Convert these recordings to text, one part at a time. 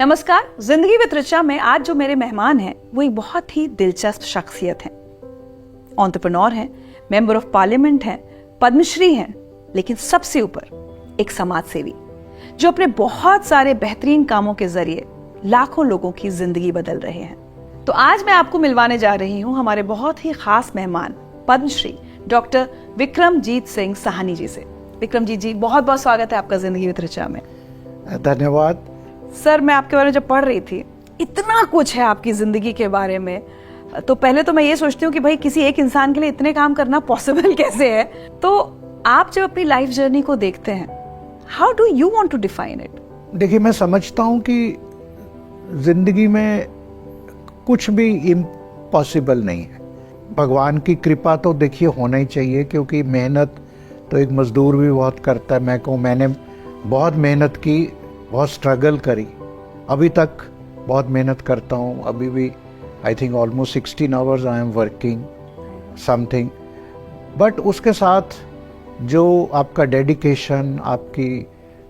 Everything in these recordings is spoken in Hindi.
नमस्कार, जिंदगी विद ऋचा में आज जो मेरे मेहमान हैं वो एक बहुत ही दिलचस्प शख्सियत हैं। एंटरप्रेन्योर हैं, मेंबर ऑफ पार्लियामेंट हैं, पद्मश्री हैं, लेकिन सबसे ऊपर एक समाज सेवी जो अपने बहुत सारे बेहतरीन कामों के जरिए लाखों लोगों की जिंदगी बदल रहे हैं। तो आज मैं आपको मिलवाने जा रही हूं हमारे बहुत ही खास मेहमान पद्मश्री डॉक्टर विक्रमजीत सिंह साहनी जी से। विक्रमजीत जी, बहुत बहुत स्वागत है आपका जिंदगी विद ऋचा में। धन्यवाद सर। मैं आपके बारे में जब पढ़ रही थी, इतना कुछ है आपकी जिंदगी के बारे में, तो पहले तो मैं ये सोचती हूँ कि भाई किसी एक इंसान के लिए इतने काम करना पॉसिबल कैसे है। तो आप जब अपनी लाइफ जर्नी को देखते हैं, how do you want to define it? देखिए, मैं समझता हूँ कि जिंदगी में कुछ भी इम्पॉसिबल नहीं है। भगवान की कृपा तो देखिए होना ही चाहिए, क्योंकि मेहनत तो एक मजदूर भी बहुत करता है। मैं कहूँ, मैंने बहुत मेहनत की, बहुत स्ट्रगल करी, अभी तक बहुत मेहनत करता हूँ। अभी भी I think almost 16 hours I am working something. But उसके साथ जो आपका डेडिकेशन,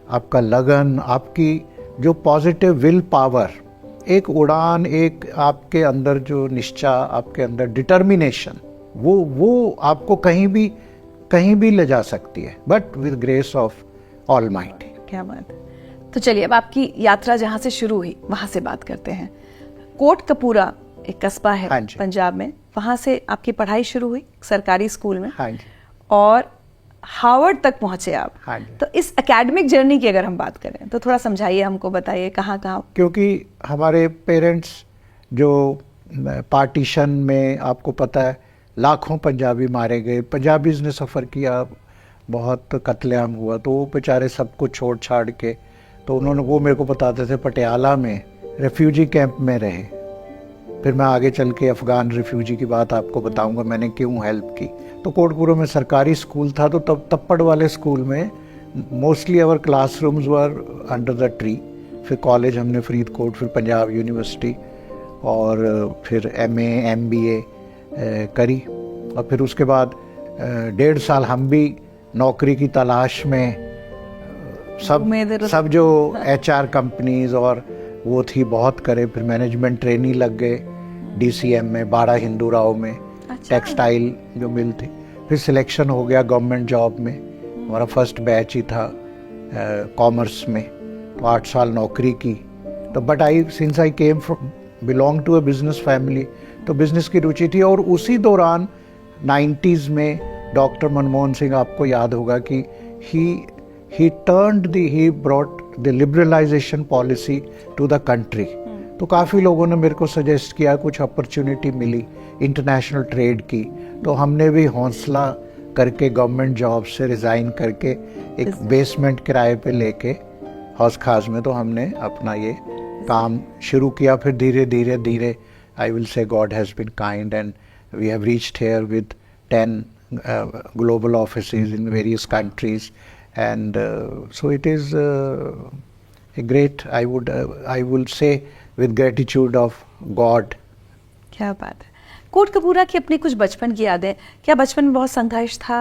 आपका लगन, आपकी जो पॉजिटिव विल पावर, एक उड़ान, एक आपके अंदर जो निश्चय, आपके अंदर डिटर्मिनेशन, वो आपको कहीं भी ले जा सकती है, but with grace of almighty. क्या बात है। तो चलिए अब आपकी यात्रा जहां से शुरू हुई वहां से बात करते हैं। कोटकपूरा एक कस्बा है पंजाब में, वहां से आपकी पढ़ाई शुरू हुई सरकारी स्कूल में। हाँ जी। और हार्वर्ड तक पहुंचे आप। हाँ जी। तो इस एकेडमिक जर्नी की अगर हम बात करें तो थोड़ा समझाइए हमको, बताइए कहाँ कहाँ। क्योंकि हमारे पेरेंट्स जो पार्टीशन में, आपको पता है, लाखों पंजाबी मारे गए, पंजाबीज ने सफ़र किया, बहुत कत्लेआम हुआ, तो वो बेचारे सब कुछ छोड़ छाड़ के, तो उन्होंने, वो मेरे को बताते थे, पटियाला में रेफ्यूजी कैंप में रहे। फिर मैं आगे चल के अफ़गान रेफ्यूजी की बात आपको बताऊंगा मैंने क्यों हेल्प की। तो कोटकपूरा में सरकारी स्कूल था, तो तब तप्पड़ वाले स्कूल में mostly our classrooms were under the tree. फिर कॉलेज हमने फरीदकोट, फिर पंजाब यूनिवर्सिटी, और फिर MA MBA करी। और फिर उसके बाद 1.5 साल हम भी नौकरी की तलाश में, सब जो HR कंपनीज और वो थी बहुत करे। फिर मैनेजमेंट ट्रेनी लग गए DCM में, बाड़ा हिंदू राव में। अच्छा। टेक्सटाइल जो मिल थी। फिर सिलेक्शन हो गया गवर्नमेंट जॉब में, हमारा फर्स्ट बैच ही था कॉमर्स में। तो 8 साल नौकरी की। तो but since I came from, belong to a business family, तो बिजनेस की रुचि थी। और उसी दौरान 90s में डॉक्टर मनमोहन सिंह, आपको याद होगा कि he brought the liberalization policy to the country। तो काफ़ी लोगों ने मेरे को सजेस्ट किया, कुछ अपॉर्चुनिटी मिली इंटरनेशनल ट्रेड की, तो हमने भी हौसला करके गवर्नमेंट जॉब से रिज़ाइन करके एक बेसमेंट किराए पे लेके हौस खास में, तो हमने अपना ये काम शुरू किया। फिर धीरे धीरे I will say God has been kind and we have reached here with 10 global offices in various countries, and so it is a great, I will say with gratitude of God। क्या बात है। कोटकपूरा की अपनी कुछ बचपन की यादें, क्या बचपन में बहुत संघर्ष था?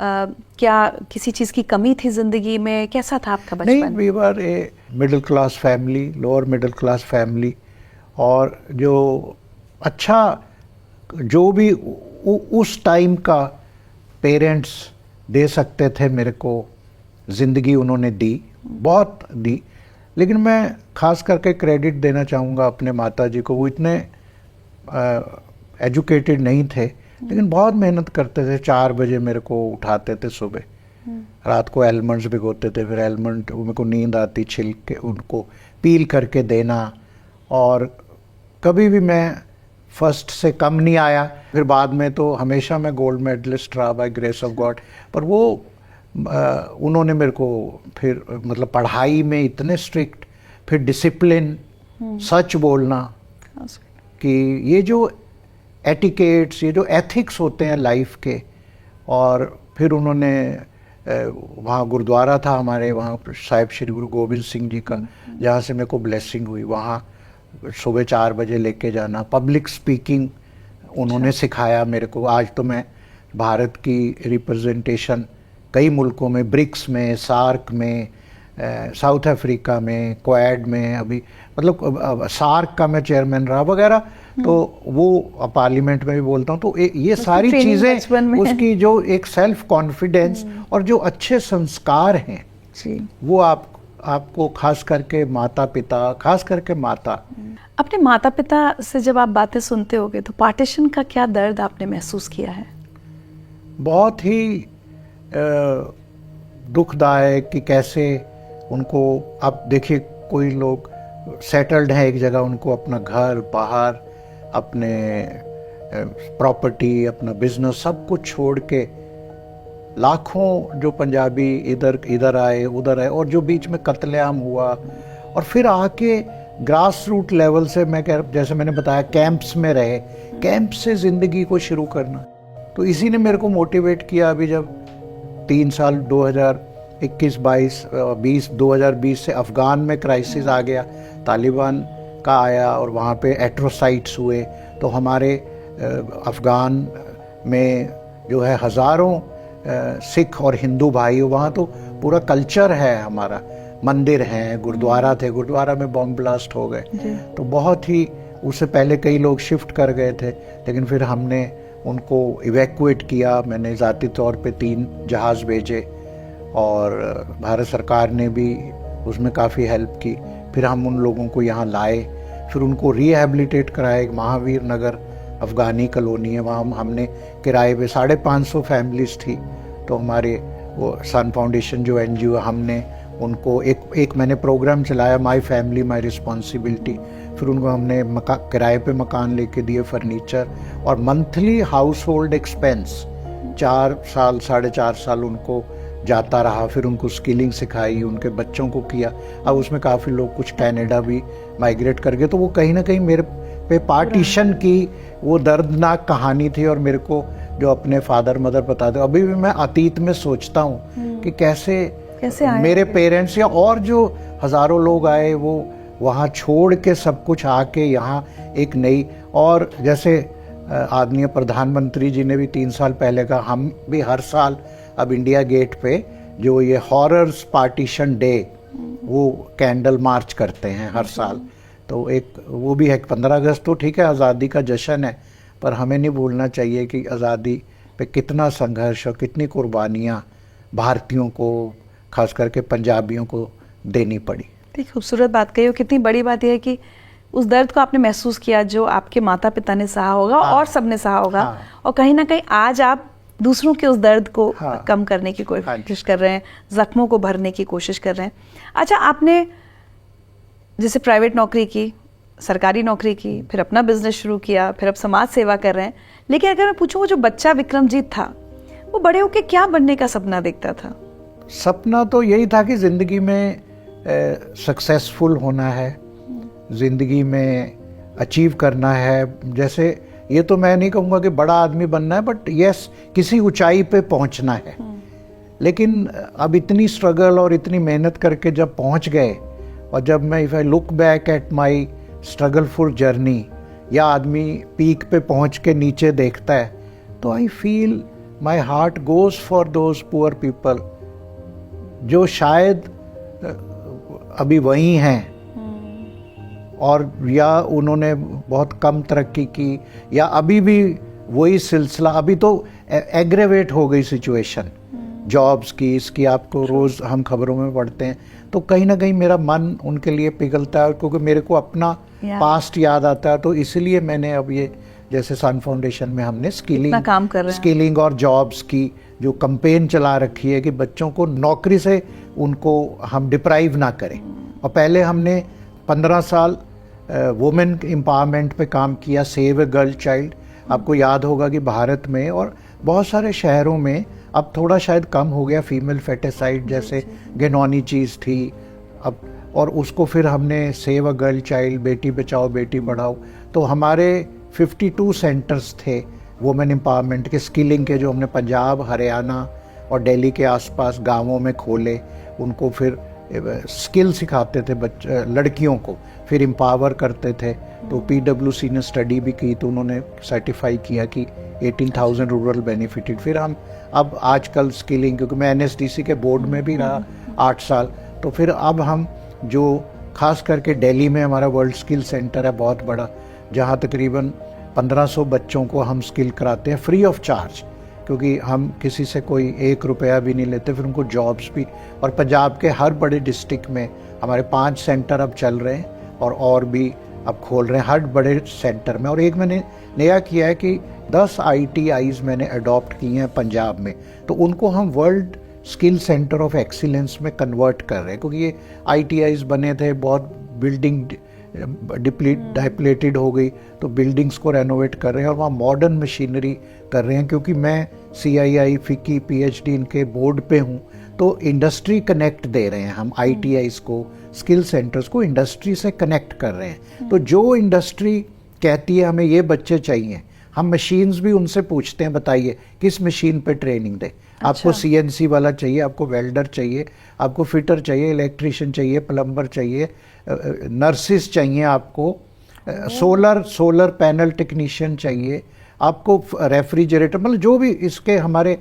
क्या किसी चीज़ की कमी थी जिंदगी में? कैसा था आपका बचपन? नहीं, we were a middle class family, lower middle class family। और जो अच्छा, जो भी उस टाइम का पेरेंट्स दे सकते थे मेरे को, ज़िंदगी उन्होंने दी, बहुत दी। लेकिन मैं ख़ास करके क्रेडिट देना चाहूँगा अपने माता जी को। वो इतने एजुकेटेड नहीं थे, लेकिन बहुत मेहनत करते थे। 4 बजे मेरे को उठाते थे सुबह, रात को एलमंड्स भिगोते थे, फिर एलमंड मेरे को नींद आती, छिल के उनको पील करके देना। और कभी भी मैं फर्स्ट से कम नहीं आया। फिर बाद में तो हमेशा मैं गोल्ड मेडलिस्ट रहा बाय ग्रेस ऑफ गॉड। पर वो उन्होंने मेरे को फिर, मतलब पढ़ाई में इतने स्ट्रिक्ट, फिर डिसिप्लिन, सच बोलना, कि ये जो एटिकेट्स, ये जो एथिक्स होते हैं लाइफ के। और फिर उन्होंने वहाँ गुरुद्वारा था हमारे वहाँ, साहिब श्री गुरु गोबिंद सिंह जी का, जहाँ से मेरे को ब्लेसिंग हुई। वहाँ सुबह 4 बजे लेके जाना, पब्लिक स्पीकिंग उन्होंने सिखाया मेरे को। आज तो मैं भारत की रिप्रेजेंटेशन कई मुल्कों में, ब्रिक्स में, सार्क में, साउथ अफ्रीका में, क्वाड में, अभी मतलब सार्क का मैं चेयरमैन रहा वगैरह, तो वो पार्लियामेंट में भी बोलता हूँ। तो ये सारी चीज़ें उसकी जो एक सेल्फ कॉन्फिडेंस और जो अच्छे संस्कार हैं वो आपको खास करके माता पिता, खास करके माता। अपने माता पिता से जब आप बातें सुनते होगे तो पार्टीशन का क्या दर्द आपने महसूस किया है? बहुत ही दुखदायक कि कैसे उनको, आप देखिए कोई लोग सेटल्ड हैं एक जगह, उनको अपना घर बाहर, अपने प्रॉपर्टी, अपना बिजनेस सब कुछ छोड़ के लाखों जो पंजाबी इधर आए उधर आए, और जो बीच में कत्लेआम हुआ, और फिर आके ग्रास रूट लेवल से मैं जैसे मैंने बताया कैंप्स में रहे, कैंप से ज़िंदगी को शुरू करना। तो इसी ने मेरे को मोटिवेट किया। अभी जब 3 साल 2020 से अफ़गान में क्राइसिस आ गया, तालिबान का आया और वहाँ पे एट्रोसाइट्स हुए, तो हमारे अफ़गान में जो है हज़ारों सिख और हिंदू भाई, वहाँ तो पूरा कल्चर है हमारा, मंदिर हैं, गुरुद्वारा थे, गुरुद्वारा में बॉम्ब ब्लास्ट हो गए। तो बहुत ही, उससे पहले कई लोग शिफ्ट कर गए थे, लेकिन फिर हमने उनको इवैक्यूएट किया। मैंने ज़ाती तौर पे 3 जहाज़ भेजे और भारत सरकार ने भी उसमें काफ़ी हेल्प की। फिर हम उन लोगों को यहाँ लाए, फिर उनको रिहैबिलिटेट कराया। एक महावीर नगर अफ़गानी कॉलोनी है, वहाँ हमने किराए पे 550 फैमिलीज थी, तो हमारे वो सन फाउंडेशन जो NGO, हमने उनको एक मैंने प्रोग्राम चलाया, माई फैमिली माई रिस्पॉन्सिबिलिटी। फिर उनको हमने किराए पे मकान लेके दिए, फर्नीचर, और मंथली हाउस होल्ड एक्सपेंस 4 साल 4.5 साल उनको जाता रहा। फिर उनको स्किलिंग सिखाई, उनके बच्चों को किया। अब उसमें काफ़ी लोग कुछ कनाडा भी माइग्रेट कर गए। तो वो कहीं ना कहीं मेरे पे पार्टीशन की वो दर्दनाक कहानी थी, और मेरे को जो अपने फादर मदर बताते, अभी भी मैं अतीत में सोचता हूँ कि कैसे मेरे पेरेंट्स या और जो हज़ारों लोग आए, वो वहाँ छोड़ के सब कुछ आके यहाँ एक नई, और जैसे आदरणीय प्रधानमंत्री जी ने भी 3 साल पहले कहा, हम भी हर साल अब इंडिया गेट पे जो ये हॉरर्स पार्टीशन डे, वो कैंडल मार्च करते हैं हर साल। तो एक वो भी है 15 अगस्त, तो ठीक है आज़ादी का जश्न है, पर हमें नहीं भूलना चाहिए कि आज़ादी पे कितना संघर्ष और कितनी कुर्बानियाँ भारतीयों को, खास करके पंजाबियों को देनी पड़ी। खूबसूरत बात कही, और कितनी बड़ी बात यह है कि उस दर्द को आपने महसूस किया जो आपके माता पिता ने सहा होगा, और सबने सहा होगा, और कहीं ना कहीं आज आप दूसरों के उस दर्द को कम करने की कोशिश कर रहे हैं, जख्मों को भरने की कोशिश कर रहे हैं। अच्छा, आपने जैसे प्राइवेट नौकरी की, सरकारी नौकरी की, फिर अपना बिजनेस शुरू किया, फिर अब समाज सेवा कर रहे हैं, लेकिन अगर मैं पूछूं वो जो बच्चा विक्रमजीत था, वो बड़े होके क्या बनने का सपना देखता था? सपना तो यही था कि ज़िंदगी में सक्सेसफुल होना है, ज़िंदगी में अचीव करना है। जैसे ये तो मैं नहीं कहूँगा कि बड़ा आदमी बनना है, बट यस, किसी ऊंचाई पे पहुँचना है। लेकिन अब इतनी स्ट्रगल और इतनी मेहनत करके जब पहुँच गए, और जब मैं if I look back at my struggleful journey, या आदमी पीक पे पहुँच के नीचे देखता है, तो I feel my heart goes for those poor people जो शायद अभी वही हैं, और या उन्होंने बहुत कम तरक्की की, या अभी भी वही सिलसिला, अभी तो एग्रेवेट हो गई सिचुएशन जॉब्स की, इसकी आपको रोज़ हम खबरों में पढ़ते हैं। तो कहीं ना कहीं मेरा मन उनके लिए पिघलता है, क्योंकि मेरे को अपना पास्ट याद आता है। तो इसलिए मैंने अब ये, जैसे सन फाउंडेशन में हमने स्किलिंग और जॉब्स की जो कैंपेन चला रखी है कि बच्चों को नौकरी से उनको हम डिप्राइव ना करें। और पहले हमने 15 साल वुमेन एम्पावरमेंट पे काम किया, सेव ए गर्ल चाइल्ड। आपको याद होगा कि भारत में और बहुत सारे शहरों में, अब थोड़ा शायद कम हो गया, फीमेल फेटिसाइड जैसे घिनौनी चीज़ थी अब, और उसको फिर हमने save a girl child, Beti Bachao Beti Padhao. तो हमारे 52 सेंटर्स थे वुमेन एम्पावरमेंट के, स्किलिंग के, जो हमने पंजाब, हरियाणा और दिल्ली के आसपास गांवों में खोले। उनको फिर स्किल सिखाते थे लड़कियों को, फिर एम्पावर करते थे। तो PwC ने स्टडी भी की, तो उन्होंने सर्टिफाई किया कि 18,000 रूरल बेनिफिटेड। फिर हम अब आजकल स्किलिंग, क्योंकि मैं NSDC के बोर्ड में भी रहा 8 साल, तो फिर अब हम जो खास करके दिल्ली में हमारा वर्ल्ड स्किल सेंटर है बहुत बड़ा, जहाँ तकरीबन 1500 बच्चों को हम स्किल कराते हैं फ्री ऑफ चार्ज, क्योंकि हम किसी से कोई 1 रुपया भी नहीं लेते, फिर उनको जॉब्स भी। और पंजाब के हर बड़े डिस्ट्रिक्ट में हमारे 5 सेंटर अब चल रहे हैं और भी अब खोल रहे हैं हर बड़े सेंटर में। और एक मैंने नया किया है कि 10 ITIs मैंने अडॉप्ट किए हैं पंजाब में, तो उनको हम world skill centre of excellence में कन्वर्ट कर रहे हैं, क्योंकि ये ITIs बने थे, बहुत बिल्डिंग डिप्लेटेड हो गई, तो बिल्डिंग्स को रेनोवेट कर रहे हैं और वहाँ मॉडर्न मशीनरी कर रहे हैं। क्योंकि मैं CII FICCI PhD इनके बोर्ड पे हूँ, तो इंडस्ट्री कनेक्ट दे रहे हैं हम ITIs को, स्किल सेंटर्स को इंडस्ट्री से कनेक्ट कर रहे हैं। तो जो इंडस्ट्री कहती है हमें ये बच्चे चाहिए, हम मशीन्स भी उनसे पूछते हैं, बताइए किस मशीन पे ट्रेनिंग दे। आपको CNC वाला चाहिए, आपको वेल्डर चाहिए, आपको फिटर चाहिए, इलेक्ट्रिशियन चाहिए, प्लम्बर चाहिए, नर्सिस चाहिए, आपको सोलर पैनल टेक्नीशियन चाहिए, आपको रेफ्रिजरेटर, मतलब जो भी इसके हमारे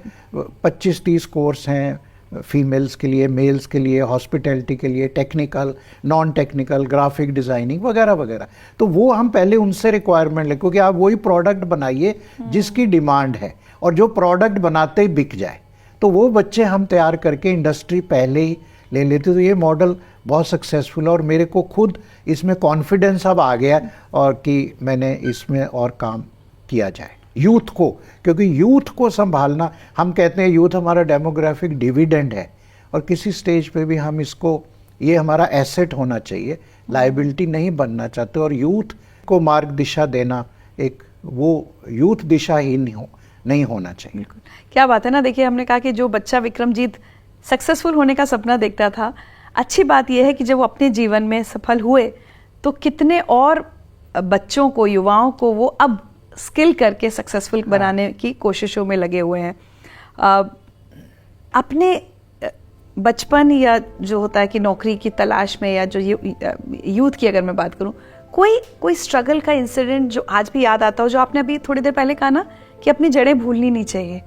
25-30 कोर्स हैं, फीमेल्स के लिए, मेल्स के लिए, हॉस्पिटैलिटी के लिए, technical, non technical, graphic designing वगैरह वगैरह। तो वो हम पहले उनसे रिक्वायरमेंट लें, क्योंकि आप वही प्रोडक्ट बनाइए जिसकी डिमांड है और जो प्रोडक्ट बनाते ही बिक जाए, तो वो बच्चे हम तैयार करके इंडस्ट्री पहले ही ले लेते। तो ये मॉडल बहुत सक्सेसफुल है और मेरे को खुद इसमें कॉन्फिडेंस अब आ गया और कि मैंने इसमें और काम किया जाए यूथ को, क्योंकि यूथ को संभालना, हम कहते हैं यूथ हमारा डेमोग्राफिक डिविडेंड है और किसी स्टेज पे भी हम इसको, ये हमारा एसेट होना चाहिए, लायबिलिटी नहीं बनना चाहते। और यूथ को मार्ग दिशा देना, एक वो यूथ दिशाहीन नहीं होना चाहिए। क्या बात है ना। देखिए, हमने कहा कि जो बच्चा विक्रमजीत सक्सेसफुल होने का सपना देखता था, अच्छी बात यह है कि जब वो अपने जीवन में सफल हुए तो कितने और बच्चों को, युवाओं को वो अब स्किल करके सक्सेसफुल बनाने की कोशिशों में लगे हुए हैं। अपने बचपन या जो होता है कि नौकरी की तलाश में, या जो यूथ की अगर मैं बात करूं, कोई स्ट्रगल का इंसिडेंट जो आज भी याद आता हो, जो आपने अभी थोड़ी देर पहले कहा ना कि अपनी जड़ें भूलनी नहीं चाहिए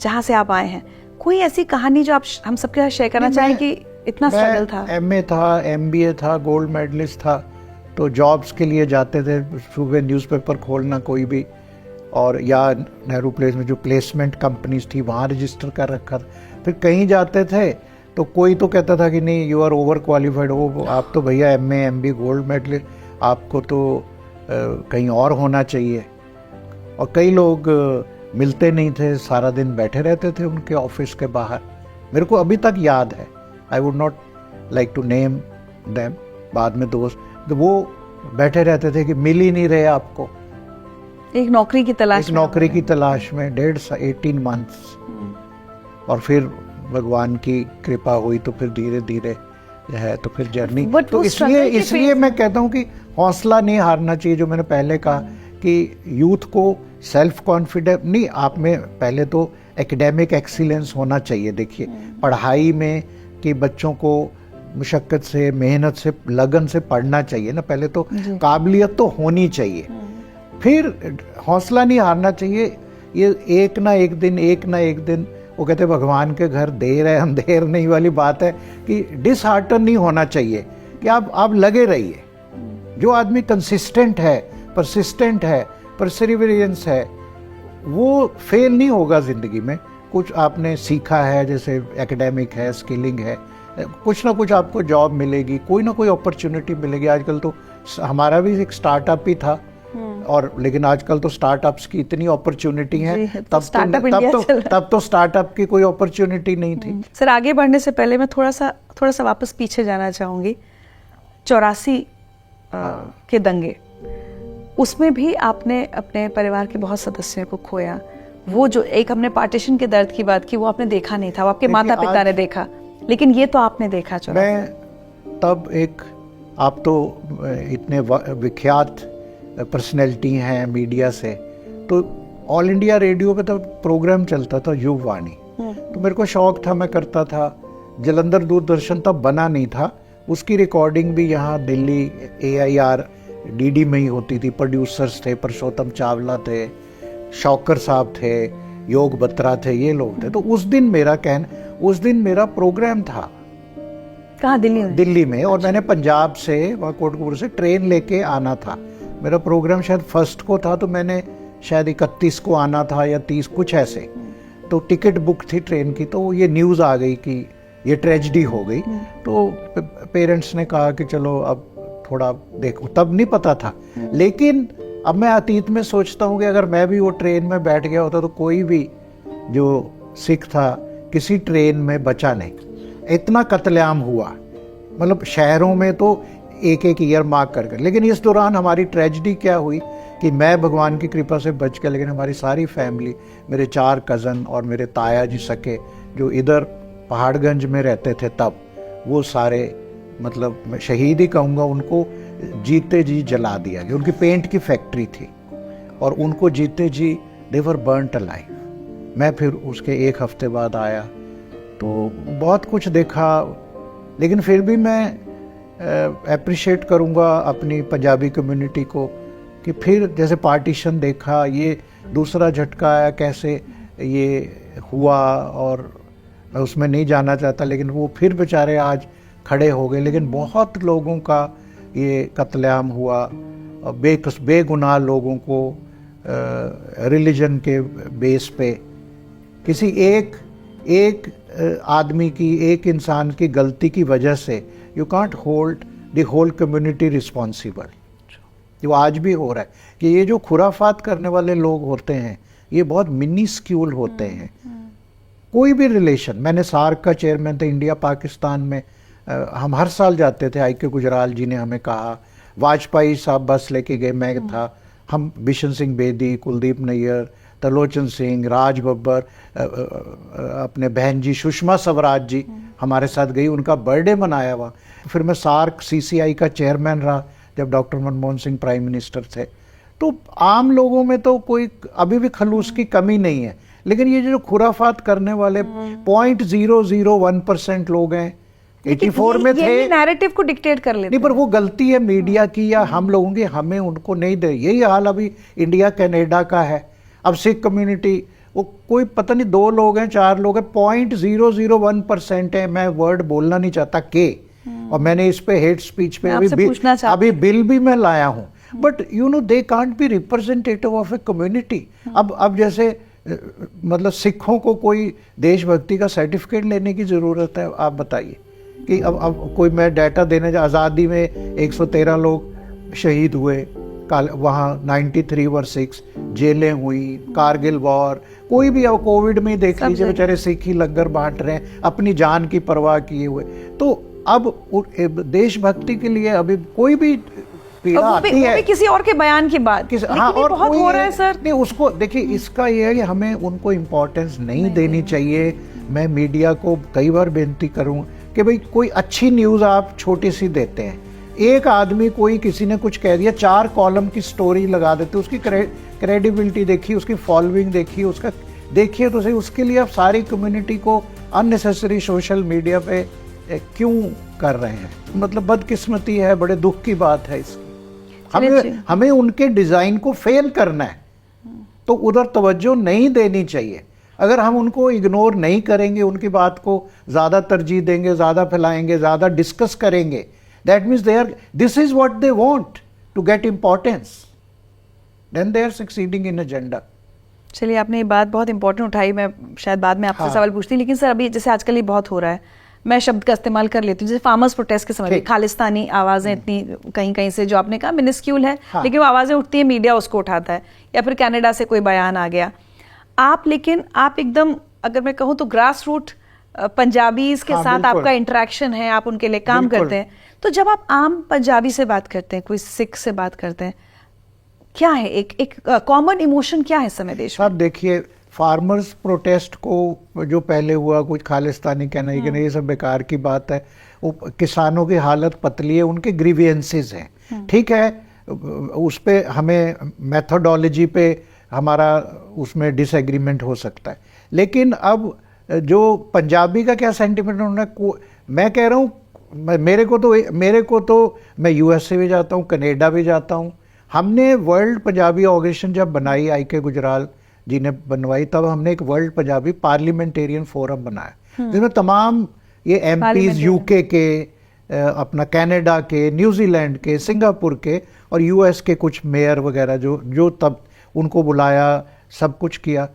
जहां से आप आए हैं, कोई ऐसी कहानी जो आप हम सबके साथ शेयर करना चाहें कि इतना स्ट्रगल था? MA था, MBA था, गोल्ड मेडलिस्ट था, तो जॉब्स के लिए जाते थे, सुबह न्यूज़पेपर खोलना कोई भी, और या नेहरू प्लेस में जो प्लेसमेंट कंपनीज थी वहाँ रजिस्टर कर रखा था। फिर कहीं जाते थे तो कोई तो कहता था कि नहीं, यू आर ओवर क्वालिफाइड हो, आप तो भैया MA MBA गोल्ड मेडलिस्ट, आपको तो कहीं और होना चाहिए। और कई लोग मिलते नहीं थे, सारा दिन बैठे रहते थे उनके ऑफिस के बाहर। मेरे को अभी तक याद है, I would not like to name them, बाद में दोस्त, तो वो बैठे रहते थे कि मिल ही नहीं रहे आपको, एक नौकरी की तलाश में 18 मंथ्स। और फिर भगवान की कृपा हुई तो फिर धीरे धीरे जो है तो फिर जर्नी। तो इसलिए मैं कहता हूँ कि हौसला नहीं हारना चाहिए। जो मैंने पहले कहा कि यूथ को सेल्फ कॉन्फिडेंस नहीं, आप में पहले तो एकेडमिक एक्सीलेंस होना चाहिए। देखिए, पढ़ाई में कि बच्चों को मुशक्कत से, मेहनत से, लगन से पढ़ना चाहिए ना, पहले तो काबिलियत तो होनी चाहिए, फिर हौसला नहीं हारना चाहिए। ये एक ना एक दिन वो कहते भगवान के घर देर है अंधेर नहीं वाली बात है कि डिसहार्टन नहीं होना चाहिए, कि आप लगे रहिए। जो आदमी कंसिस्टेंट है, परसिस्टेंट है, परसिवियरेंस है, वो फेल नहीं होगा जिंदगी में। कुछ आपने सीखा है, जैसे एकेडमिक है, स्किलिंग है, कुछ ना कुछ आपको जॉब मिलेगी, कोई ना कोई अपॉर्चुनिटी मिलेगी। आजकल तो हमारा भी एक स्टार्टअप ही था, और लेकिन आजकल तो स्टार्टअप्स की इतनी अपॉर्चुनिटी है, तब तो स्टार्टअप की कोई अपॉर्चुनिटी नहीं थी। सर, आगे बढ़ने से पहले मैं थोड़ा सा वापस पीछे जाना चाहूंगी। 84 के दंगे, उसमें भी आपने अपने परिवार के बहुत सदस्यों को खोया। वो जो एक हमने पार्टीशन के दर्द की बात की, वो आपने देखा नहीं था, वो आपके माता पिता ने देखा, लेकिन ये तो आपने देखा। मैं तब आप तो इतने विख्यात पर्सनैलिटी हैं मीडिया से, तो ऑल इंडिया रेडियो पे तो प्रोग्राम चलता था युववाणी, तो मेरे को शौक था, मैं करता था। जलंधर दूरदर्शन तब बना नहीं था, उसकी रिकॉर्डिंग भी यहाँ दिल्ली AIR DD में ही होती थी। प्रोड्यूसर्स थे, परसोत्तम चावला थे, शौकर साहब थे, योग बत्रा थे, ये लोग थे। तो उस दिन मेरा प्रोग्राम था कहाँ, दिल्ली में? दिल्ली में। और मैंने पंजाब से, वहाँ कोटकपुर से ट्रेन लेके आना था। मेरा प्रोग्राम शायद 1 को था, तो मैंने शायद 31 को आना था या 30, कुछ ऐसे। तो टिकट बुक थी ट्रेन की, तो ये न्यूज़ आ गई कि ये ट्रेजेडी हो गई। तो पेरेंट्स ने कहा कि चलो अब थोड़ा देखो, तब नहीं पता था। लेकिन अब मैं अतीत में सोचता हूँ कि अगर मैं भी वो ट्रेन में बैठ गया होता तो कोई भी जो सिख था किसी ट्रेन में बचा नहीं। इतना कत्लेआम हुआ, मतलब शहरों में तो एक एक ईयर मार्क कर। लेकिन इस दौरान हमारी ट्रेजेडी क्या हुई कि मैं भगवान की कृपा से बच गया, लेकिन हमारी सारी फैमिली, मेरे 4 कज़न और मेरे ताया जी सके जो इधर पहाड़गंज में रहते थे तब, वो सारे मतलब मैं शहीद ही कहूँगा, उनको जीते जी जला दिया गया। उनकी पेंट की फैक्ट्री थी और उनको जीते जी दे वर बर्न्ट अलाइव। मैं फिर उसके 1 हफ्ते बाद आया तो बहुत कुछ देखा, लेकिन फिर भी मैं अप्रिशिएट करूँगा अपनी पंजाबी कम्युनिटी को कि फिर जैसे पार्टीशन देखा, ये दूसरा झटका आया, कैसे ये हुआ, और मैं उसमें नहीं जाना चाहता, लेकिन वो फिर बेचारे आज खड़े हो गए। लेकिन बहुत लोगों का ये कत्लेआम हुआ, बेगुनाह लोगों को रिलीजन के बेस पे, किसी एक आदमी की, एक इंसान की गलती की वजह से you can't hold the whole community responsible. जो आज भी हो रहा है कि ये जो खुराफात करने वाले लोग होते हैं ये बहुत मिनिस्क्यूल होते हैं। कोई भी रिलेशन, मैंने सार्क का चेयरमैन था इंडिया पाकिस्तान में, हम हर साल जाते थे। आई के गुजराल जी ने हमें कहा, वाजपेयी साहब बस लेके गए, मैं था, हम बिशन सिंह बेदी, कुलदीप नैयर, त्रिलोचन सिंह, राज बब्बर, अपने बहन जी सुषमा स्वराज जी हमारे साथ गई, उनका बर्थडे मनाया वहाँ। फिर मैं सार्क CCI का चेयरमैन रहा जब doctor Manmohan Singh prime minister थे। तो आम लोगों में तो कोई अभी भी खलूस की कमी नहीं है, लेकिन ये जो खुराफात करने वाले 0.001% लोग हैं, 84 में थे, नैरेटिव को डिक्टेट कर लेते नहीं, पर वो गलती है मीडिया की या हम लोगों की, हमें उनको नहीं दे। यही हाल अभी इंडिया कनाडा का है। अब सिख कम्युनिटी, वो कोई पता नहीं 2 लोग हैं, 4 लोग हैं, 0.001% है। मैं वर्ड बोलना नहीं चाहता के, और मैंने इस पे हेट स्पीच पे अभी बिल भी मैं लाया हूँ। But you know they can't be representative of a community. अब जैसे मतलब सिखों को कोई देशभक्ति का सर्टिफिकेट लेने की जरूरत है? आप बताइए कि अब कोई मैं डाटा देने, आज़ादी में 113 लोग शहीद हुए, वहाँ 93/6 जेलें हुई, कारगिल वॉर, कोई भी, अब कोविड में देख लीजिए बेचारे सिख ही लंगर बांट रहे हैं अपनी जान की परवाह किए हुए। तो अब देशभक्ति के लिए अभी कोई भी पीड़ा आती है, किसी और के बयान की बात, हाँ, और बहुत हो रहा है सर। नहीं, उसको देखिए, इसका ये है कि हमें उनको इम्पोर्टेंस नहीं देनी चाहिए। मैं मीडिया को कई बार बेनती करूं कि भाई कोई अच्छी न्यूज़ आप छोटी सी देते हैं, एक आदमी कोई किसी ने कुछ कह दिया, 4 कॉलम की स्टोरी लगा देते, उसकी क्रेडिबिलिटी देखिए, उसकी फॉलोइंग देखिए, उसका देखिए तो सही। उसके लिए आप सारी कम्युनिटी को अननेसेसरी सोशल मीडिया पे क्यों कर रहे हैं? मतलब बदकिस्मती है, बड़े दुख की बात है इसकी। हमें उनके डिजाइन को फेल करना है, तो उधर तवज्जो नहीं देनी चाहिए। अगर हम उनको इग्नोर नहीं करेंगे, उनकी बात को ज्यादा तरजीह देंगे, ज्यादा फैलाएंगे, ज्यादा डिस्कस करेंगे, that means this is what they want to get importance, then they are succeeding in agenda. चलिए, आपने ये बात बहुत इंपॉर्टेंट उठाई, मैं शायद बाद में आपसे सवाल पूछती, लेकिन सर अभी जैसे आजकल ये बहुत हो रहा है, मैं शब्द का इस्तेमाल कर लेती हूँ, जैसे फार्मर्स प्रोटेस्ट के समय खालिस्तानी आवाजें इतनी कहीं कहीं से, जो आपने कहा मिनिस्क्यूल है, हाँ, लेकिन वो आवाजें उठती है, मीडिया उसको उठाता है, या फिर कनाडा से कोई बयान आ गया, लेकिन आप एकदम, अगर मैं कहूँ तो ग्रास रूट पंजाबीज के साथ आपका इंटरेक्शन है, आप उनके लिए काम करते हैं, तो जब आप आम पंजाबी से बात करते हैं, कोई सिख से बात करते हैं, क्या है एक कॉमन इमोशन क्या है इस समय देश में? आप देखिए, फार्मर्स प्रोटेस्ट को जो पहले हुआ, कुछ खालिस्तानी कहना ये सब बेकार की बात है। वो किसानों की हालत पतली है, उनके ग्रीवियंसेस हैं, ठीक है, उस पे हमें मेथोडोलॉजी पे हमारा उसमें डिसएग्रीमेंट हो सकता है, लेकिन अब जो पंजाबी का क्या सेंटिमेंट उन्होंने, मैं कह रहा हूँ, मेरे को तो मैं USA भी जाता हूँ, कनाडा भी जाता हूँ। हमने वर्ल्ड पंजाबी ऑर्गेनाइजेशन जब बनाई, IK गुजराल जी ने बनवाई, तब हमने एक वर्ल्ड पंजाबी पार्लियामेंटेरियन फोरम बनाया, जिसमें तमाम ये एमपीज Parliament यूके के, अपना कनाडा के, न्यूजीलैंड के, सिंगापुर के और यूएस के कुछ मेयर वगैरह जो तब उनको बुलाया, सब कुछ किया।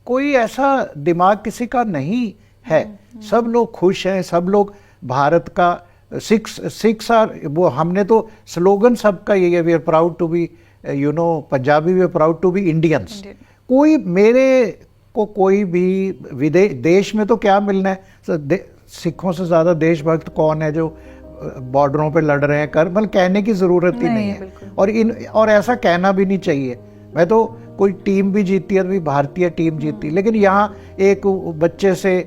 कोई ऐसा दिमाग किसी का नहीं है। सब लोग खुश हैं, सब लोग भारत का सिक्स आर, वो हमने तो स्लोगन सबका यही है, we are proud to be Punjabi, we are proud to be Indians. कोई मेरे को कोई भी देश में तो क्या मिलना है, सिखों से ज्यादा देशभक्त कौन है जो बॉर्डरों पे लड़ रहे हैं, मतलब कहने की जरूरत ही नहीं है। और ऐसा कहना भी नहीं चाहिए। मैं तो कोई टीम भी जीती है, अभी भारतीय टीम जीती, लेकिन यहाँ एक बच्चे से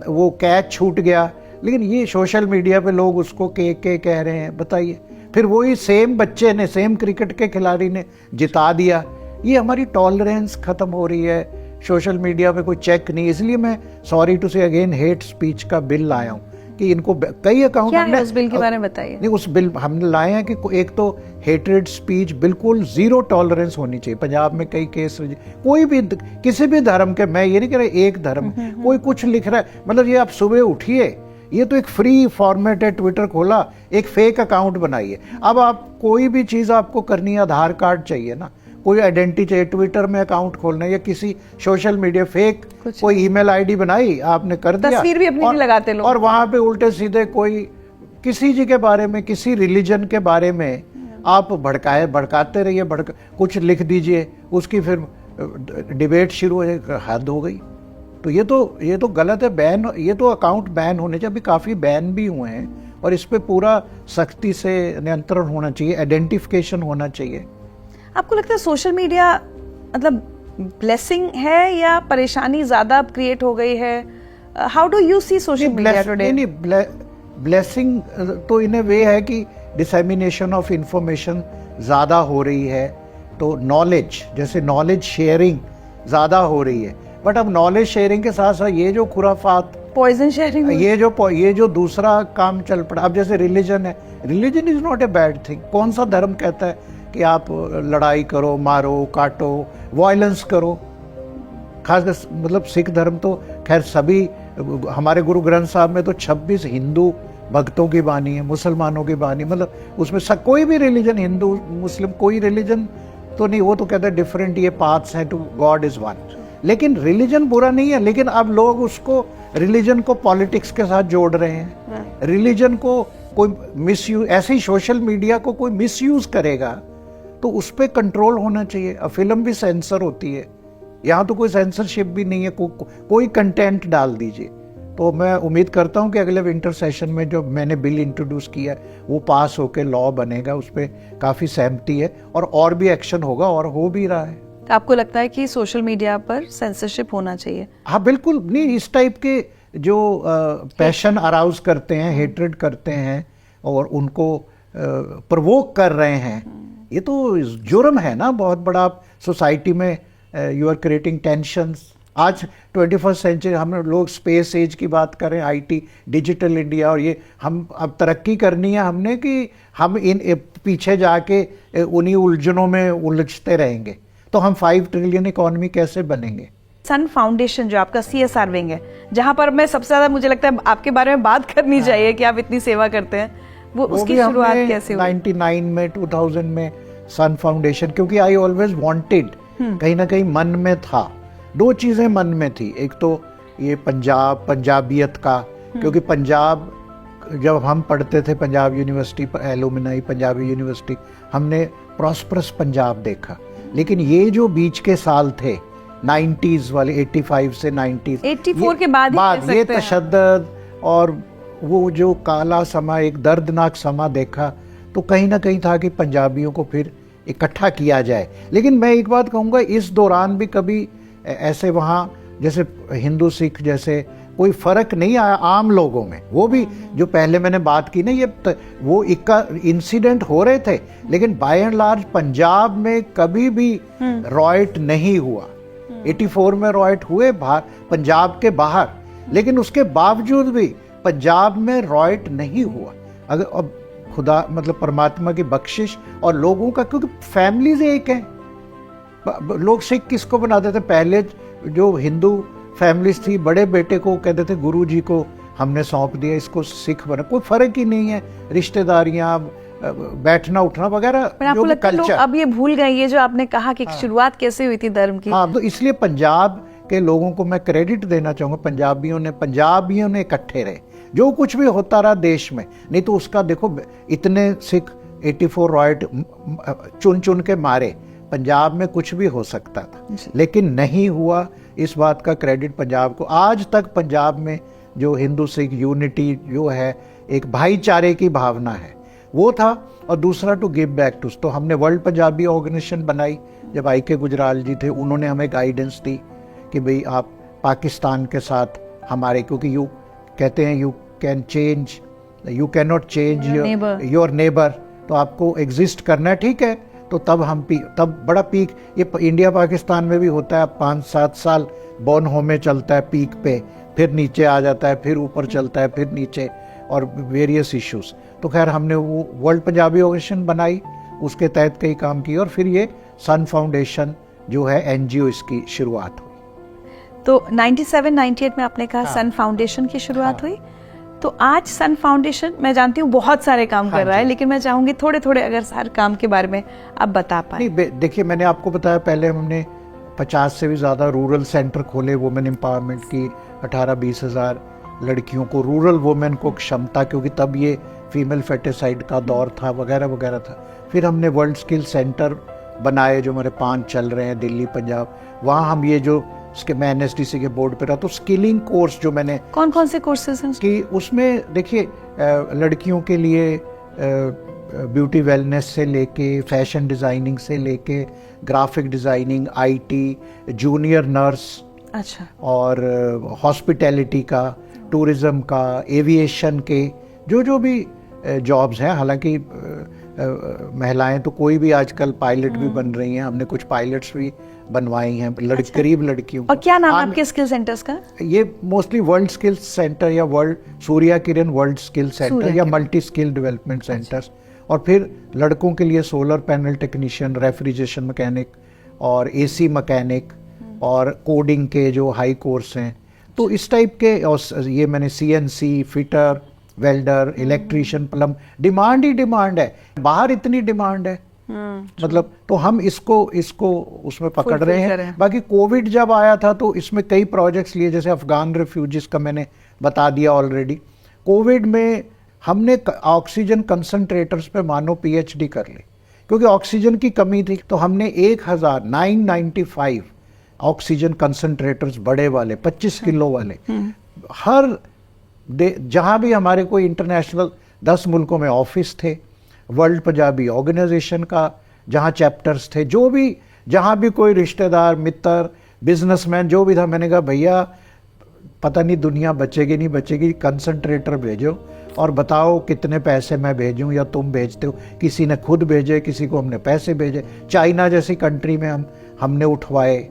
वो कैच छूट गया, लेकिन ये सोशल मीडिया पे लोग उसको के कह रहे हैं। बताइए, फिर वही सेम बच्चे ने, सेम क्रिकेट के खिलाड़ी ने जिता दिया। ये हमारी टॉलरेंस खत्म हो रही है, सोशल मीडिया पे कोई चेक नहीं। इसलिए मैं सॉरी टू से अगेन हेट स्पीच का बिल लाया हूँ कि इनको कई अकाउंट, क्या है उस बिल के बारे में बताइए। नहीं, उस बिल हमने लाए हैं कि एक तो हेट्रेड स्पीच बिल्कुल जीरो टॉलरेंस होनी चाहिए। पंजाब में कई केस, कोई भी किसी भी धर्म के, मैं ये नहीं कह रहा एक धर्म, कोई कुछ लिख रहा है, मतलब ये आप सुबह उठिए, ये तो एक फ्री फॉर्मेट है, ट्विटर खोला, एक फेक अकाउंट बनाइए। अब आप कोई भी चीज आपको करनी है, आधार कार्ड चाहिए ना, कोई आइडेंटिटी चाहिए, ट्विटर में अकाउंट खोलना है या किसी सोशल मीडिया फेक कोई ईमेल आईडी बनाई, आपने कर दिया, तस्वीर भी अपनी लगाते लोग, और वहां पे उल्टे सीधे कोई किसी जी के बारे में, किसी रिलीजन के बारे में आप भड़काते रहिए, कुछ लिख दीजिए, उसकी फिर डिबेट शुरू हो, हद हो गई। तो ये तो गलत है। बैन, ये तो अकाउंट बैन होने चाहिए। अभी काफी बैन भी हुए हैं और इस पे पूरा सख्ती से नियंत्रण होना चाहिए, आइडेंटिफिकेशन होना चाहिए। आपको लगता है सोशल मीडिया मतलब ब्लेसिंग है या परेशानी ज्यादा क्रिएट हो गई है? How do you see social media today? नहीं, ब्लेसिंग तो इन ए वे है कि डिसेमिनेशन ऑफ इंफॉर्मेशन ज्यादा हो रही है, तो नॉलेज, जैसे नॉलेज शेयरिंग ज्यादा हो रही है। बट अब नॉलेज शेयरिंग के साथ साथ ये जो खुराफात, पॉइजन शेयरिंग, ये जो दूसरा काम चल पड़ा, अब जैसे रिलीजन है, religion is not a bad thing. कौन सा धर्म कहता है कि आप लड़ाई करो, मारो, काटो, वायलेंस करो? खासकर मतलब सिख धर्म तो खैर सभी, हमारे गुरु ग्रंथ साहब में तो 26 हिंदू भक्तों की बानी है, मुसलमानों की बानी, मतलब उसमें कोई भी रिलीजन, हिंदू मुस्लिम कोई रिलीजन तो नहीं, वो तो कहते हैं डिफरेंट ये पाथ्स हैं टू गॉड इज वन। लेकिन रिलीजन बुरा नहीं है, लेकिन अब लोग उसको, रिलीजन को पॉलिटिक्स के साथ जोड़ रहे हैं। रिलीजन को कोई मिसयूज, ऐसे ही सोशल मीडिया को कोई मिसयूज करेगा तो उस पर कंट्रोल होना चाहिए। अब फिल्म भी सेंसर होती है, यहाँ तो कोई सेंसरशिप भी नहीं है, कोई कंटेंट डाल दीजिए। तो मैं उम्मीद करता हूँ कि अगले विंटर सेशन में जो मैंने बिल इंट्रोड्यूस किया वो पास होकर लॉ बनेगा, उस पर काफ़ी सहमति है और भी एक्शन होगा और हो भी रहा है। तो आपको लगता है कि सोशल मीडिया पर सेंसरशिप होना चाहिए? हाँ बिल्कुल। नहीं, इस टाइप के जो पैशन अराउज करते हैं, हेट्रेड करते हैं और उनको प्रवोक कर रहे हैं, ये तो जुर्म है ना बहुत बड़ा। आप सोसाइटी में यू आर क्रिएटिंग टेंशंस। आज 21st सेंचुरी, हम लोग स्पेस एज की बात करें, आईटी, डिजिटल इंडिया, और ये हम अब तरक्की करनी है हमने कि हम इन पीछे जाके उन्हीं उलझनों में उलझते रहेंगे, तो हम 5 ट्रिलियन इकोनॉमी कैसे बनेंगे? सन फाउंडेशन जो आपका CSR विंग है, जहां पर मैं सबसे ज्यादा मुझे लगता है आपके बारे में बात करनी चाहिए कि आप इतनी सेवा करते हैं, वो उसकी शुरुआत कैसे हुई? 99 में, 2000 में सन फाउंडेशन, क्योंकि आई ऑलवेज वांटेड, कहीं ना कहीं मन में था, 2 चीजें मन में थी। एक तो ये पंजाबियत का, क्योंकि पंजाब, जब हम पढ़ते थे Punjab university, alumni Punjabi university, हमने प्रॉस्परस पंजाब देखा। लेकिन ये जो बीच के साल थे 90s वाले, 85 से 90s, 84 के बाद ये तशद्दुद और वो जो काला समा, एक दर्दनाक समा देखा, तो कहीं ना कहीं था कि पंजाबियों को फिर इकट्ठा किया जाए। लेकिन मैं एक बात कहूँगा, इस दौरान भी कभी ऐसे वहाँ जैसे हिंदू सिख जैसे कोई फर्क नहीं आया आम लोगों में। वो भी जो पहले मैंने बात की ना, ये वो इक्का इंसिडेंट हो रहे थे, लेकिन बाय एंड लार्ज पंजाब में कभी भी रॉयट नहीं हुआ। 84 में रॉयट हुए पंजाब के बाहर, लेकिन उसके बावजूद भी पंजाब में रॉयट नहीं हुआ। अगर अब खुदा मतलब परमात्मा की बख्शिश और लोगों का, क्योंकि फैमिलीज एक हैं। लोग सिख किसको बनाते थे? पहले जो हिंदू फैमिलीज थी, बड़े बेटे को कहते थे गुरु जी को हमने सौंप दिया, इसको सिख बना, कोई फर्क ही नहीं है, रिश्तेदारियां, बैठना उठना वगैरह पर आपको लगता है लोग अब ये भूल गए, ये जो आपने कहा कि शुरुआत कैसे हुई थी धर्म की। हाँ, तो इसलिए पंजाब के लोगों को मैं क्रेडिट देना चाहूंगा, पंजाबियों ने इकट्ठे रहे, जो कुछ भी होता रहा देश में, नहीं तो उसका देखो इतने सिख 84 रॉयट चुन चुन के मारे, पंजाब में कुछ भी हो सकता था, लेकिन नहीं हुआ। इस बात का क्रेडिट पंजाब को। आज तक पंजाब में जो हिंदू सिख यूनिटी जो है, एक भाईचारे की भावना है, वो था। और दूसरा टू गिव बैक टू, तो हमने वर्ल्ड पंजाबी ऑर्गेनाइजेशन बनाई, जब आई के गुजराल जी थे, उन्होंने हमें गाइडेंस दी कि भाई आप पाकिस्तान के साथ हमारे, क्योंकि यू कहते हैं you can change, you can not change your neighbour, तो आपको एग्जिस्ट करना है, ठीक है। तो तब तब बड़ा पीक, ये इंडिया पाकिस्तान में भी होता है, 5-7 साल बॉर्न होम में चलता है पीक पे, फिर नीचे आ जाता है, फिर ऊपर चलता है, फिर नीचे, और वेरियस इश्यूज। तो खैर हमने वो वर्ल्ड पंजाबी ऑर्गेनाइजेशन बनाई, उसके तहत कई काम किए, और फिर ये सन फाउंडेशन जो है एनजीओ, इसकी शुरुआत हुई। तो 97-98 में आपने कहा सन फाउंडेशन की शुरुआत हुई। तो आज सन फाउंडेशन, मैं जानती हूँ बहुत सारे काम कर रहा है, लेकिन मैं चाहूंगी थोड़े थोड़े अगर हर काम के बारे में आप बता पाए। देखिए, मैंने आपको बताया पहले, हमने 50 से भी ज्यादा रूरल सेंटर खोले वुमेन एम्पावरमेंट की, 18-20 हजार लड़कियों को, रूरल वुमेन को क्षमता, क्योंकि तब ये फीमेल फेटिसाइड का दौर था, वगैरह वगैरह था। फिर हमने वर्ल्ड स्किल सेंटर बनाए, जो हमारे 5 चल रहे हैं, दिल्ली, पंजाब। वहाँ हम ये जो मैं NSDC के बोर्ड पे रहा, तो स्किलिंग कोर्स जो मैंने, कौन कौन से कोर्सेज हैं कि उसमें देखिए लड़कियों के लिए ब्यूटी वेलनेस से लेके, फैशन डिजाइनिंग से लेके, graphic designing, IT, junior nurse, अच्छा, और हॉस्पिटैलिटी का, टूरिज्म का, एविएशन के जो भी जॉब्स हैं। हालांकि महिलाएं तो कोई भी आजकल पायलट भी बन रही हैं, हमने कुछ पायलट्स भी बनवाई हैं, गरीब लड़कियों। और क्या नाम है आपके स्किल सेंटर्स का? ये मोस्टली वर्ल्ड स्किल सेंटर, या वर्ल्ड सूर्या किरण वर्ल्ड स्किल सेंटर, या मल्टी स्किल डेवलपमेंट सेंटर्स। और फिर लड़कों के लिए solar panel technician, refrigeration mechanic, और AC मैकेनिक, और कोडिंग के जो हाई कोर्स हैं, तो इस टाइप के। और ये मैंने CNC, fitter, welder, electrician, plum, demand ही डिमांड है, बाहर इतनी डिमांड है, मतलब, तो हम इसको उसमें पकड़ रहे हैं। बाकी कोविड जब आया था, तो इसमें कई प्रोजेक्ट्स लिए, जैसे अफगान रिफ्यूजीज का मैंने बता दिया ऑलरेडी। कोविड में हमने ऑक्सीजन कंसंट्रेटर्स पे मानो PhD कर ली, क्योंकि ऑक्सीजन की कमी थी। तो हमने 1995 ऑक्सीजन कंसंट्रेटर्स, बड़े वाले 25 किलो वाले, हर जहां भी हमारे कोई इंटरनेशनल 10 मुल्कों में ऑफिस थे, वर्ल्ड पंजाबी ऑर्गेनाइजेशन का जहां चैप्टर्स थे, जो भी जहां भी कोई रिश्तेदार, मित्र, बिजनेसमैन जो भी था, मैंने कहा भैया पता नहीं दुनिया बचेगी नहीं बचेगी, कंसंट्रेटर भेजो और बताओ कितने पैसे मैं भेजूं या तुम भेजते हो। किसी ने खुद भेजे, किसी को हमने पैसे भेजे। चाइना जैसी कंट्री में हमने उठवाए,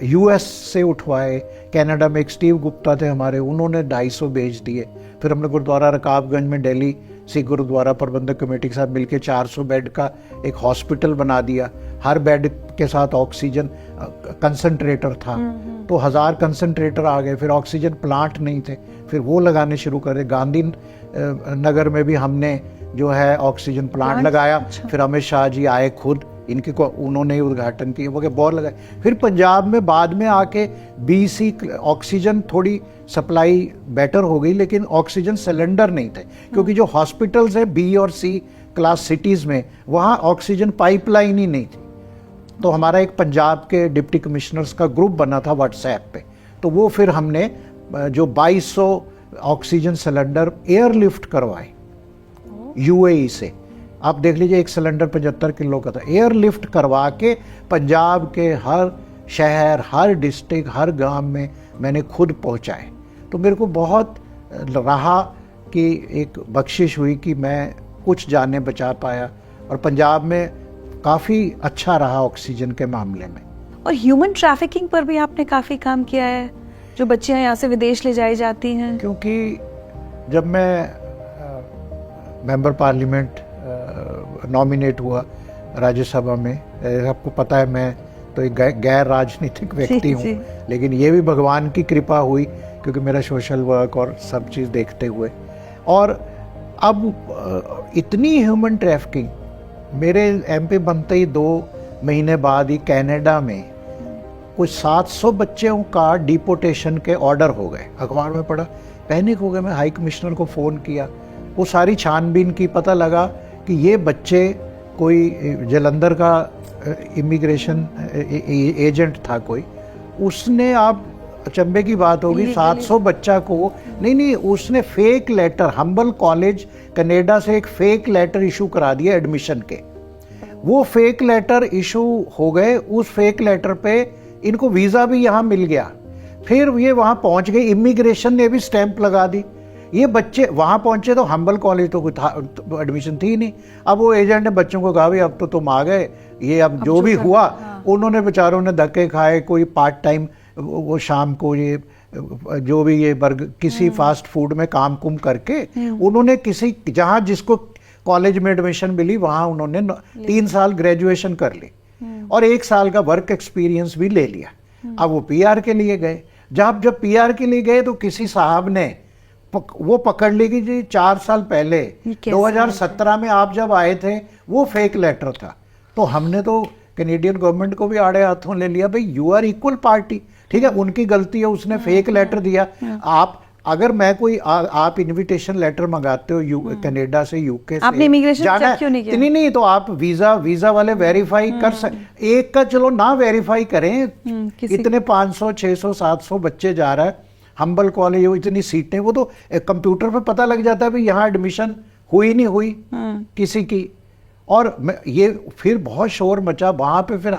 US से उठवाए, कनाडा में एक स्टीव गुप्ता थे हमारे, उन्होंने 250 भेज दिए। फिर हमने गुरुद्वारा रकाबगंज में दिल्ली सिख गुरुद्वारा प्रबंधक कमेटी के साथ मिलकर 400 बेड का एक हॉस्पिटल बना दिया। हर बेड के साथ ऑक्सीजन कंसंट्रेटर था, तो 1000 कंसंट्रेटर आ गए। फिर ऑक्सीजन प्लांट नहीं थे, फिर वो लगाने शुरू करे। गांधी नगर में भी हमने जो है ऑक्सीजन प्लांट लगाया। फिर अमित शाह जी आए खुद, इनके को उन्होंने उद्घाटन किया, वो बोर लगाए। फिर पंजाब में बाद में आके BC ऑक्सीजन थोड़ी सप्लाई बेटर हो गई, लेकिन ऑक्सीजन सिलेंडर नहीं थे, क्योंकि जो हॉस्पिटल्स है B और C क्लास सिटीज में, वहाँ ऑक्सीजन पाइपलाइन ही नहीं थी। तो हमारा एक पंजाब के डिप्टी कमिश्नर्स का ग्रुप बना था WhatsApp पे, तो वो फिर हमने जो 2200 ऑक्सीजन सिलेंडर एयरलिफ्ट करवाए UAE से। आप देख लीजिए, एक सिलेंडर 75 किलो का था, एयरलिफ्ट करवा के पंजाब के हर शहर, हर डिस्ट्रिक्ट, हर गांव में मैंने खुद पहुंचाए। तो मेरे को बहुत रहा कि एक बख्शिश हुई कि मैं कुछ जानें बचा पाया, और पंजाब में काफ़ी अच्छा रहा ऑक्सीजन के मामले में। और ह्यूमन ट्रैफिकिंग पर भी आपने काफ़ी काम किया है, जो बच्चियां यहाँ से विदेश ले जाई जाती हैं। क्योंकि जब मैं मेंबर पार्लियामेंट नॉमिनेट हुआ राज्यसभा में, आपको पता है मैं तो एक गैर राजनीतिक व्यक्ति हूँ, जी। लेकिन ये भी भगवान की कृपा हुई क्योंकि मेरा सोशल वर्क और सब चीज़ देखते हुए। और अब इतनी ह्यूमन ट्रैफिकिंग, मेरे एमपी बनते ही 2 महीने बाद ही कनाडा में कुछ 700 बच्चों का डिपोटेशन के ऑर्डर हो गए। अखबार में पढ़ा, पैनिक हो गए। मैं हाई कमिश्नर को फ़ोन किया, वो सारी छानबीन की, पता लगा कि ये बच्चे कोई जलंधर का इमिग्रेशन एजेंट था कोई, उसने, आप अचंभे की बात होगी, 700 बच्चा को नहीं, उसने fake letter, Humber college Canada से एक फेक लेटर इशू करा दिया एडमिशन के। वो फेक लेटर इशू हो गए, उस फेक लेटर पे इनको वीज़ा भी यहाँ मिल गया। फिर ये वहाँ पहुँच गए, इमिग्रेशन ने भी स्टैंप लगा दी। ये बच्चे वहाँ पहुँचे तो हम्बल कॉलेज तो कोई एडमिशन थी नहीं। अब वो एजेंट ने बच्चों को कहा, भाई अब तो तुम आ गए, ये अब जो भी हुआ। उन्होंने बेचारों ने धक्के खाए, कोई पार्ट टाइम वो शाम को ये जो भी ये किसी फास्ट फूड में काम कुम करके उन्होंने किसी, जहाँ जिसको कॉलेज में एडमिशन मिली वहाँ उन्होंने 3 साल ग्रेजुएशन कर ली और 1 साल का वर्क एक्सपीरियंस भी ले लिया। अब वो पीआर के लिए गए। जब पीआर के लिए गए तो किसी साहब ने वो पकड़ ली कि जी 4 साल पहले 2017 में आप जब आए थे वो फेक लेटर था। तो हमने तो कैनेडियन गवर्नमेंट को भी आड़े हाथों ले लिया, भाई यू आर इक्वल पार्टी, ठीक है, उनकी गलती है, उसने फेक लेटर दिया। आप अगर मैं कोई आप इनविटेशन लेटर मंगाते हो कनाडा से, यूके से, आपने इमिग्रेशन चेक क्यों नहीं किया? नहीं तो आप वीजा वाले वेरीफाई कर सकते, एक का चलो ना वेरीफाई करें, इतने 500 600 700 बच्चे जा रहा है, हम्बल कॉलेज हो, इतनी सीटें, वो तो कंप्यूटर पे पता लग जाता है भाई यहाँ एडमिशन हुई नहीं हुई किसी की। और ये फिर बहुत शोर मचा वहाँ पे। फिर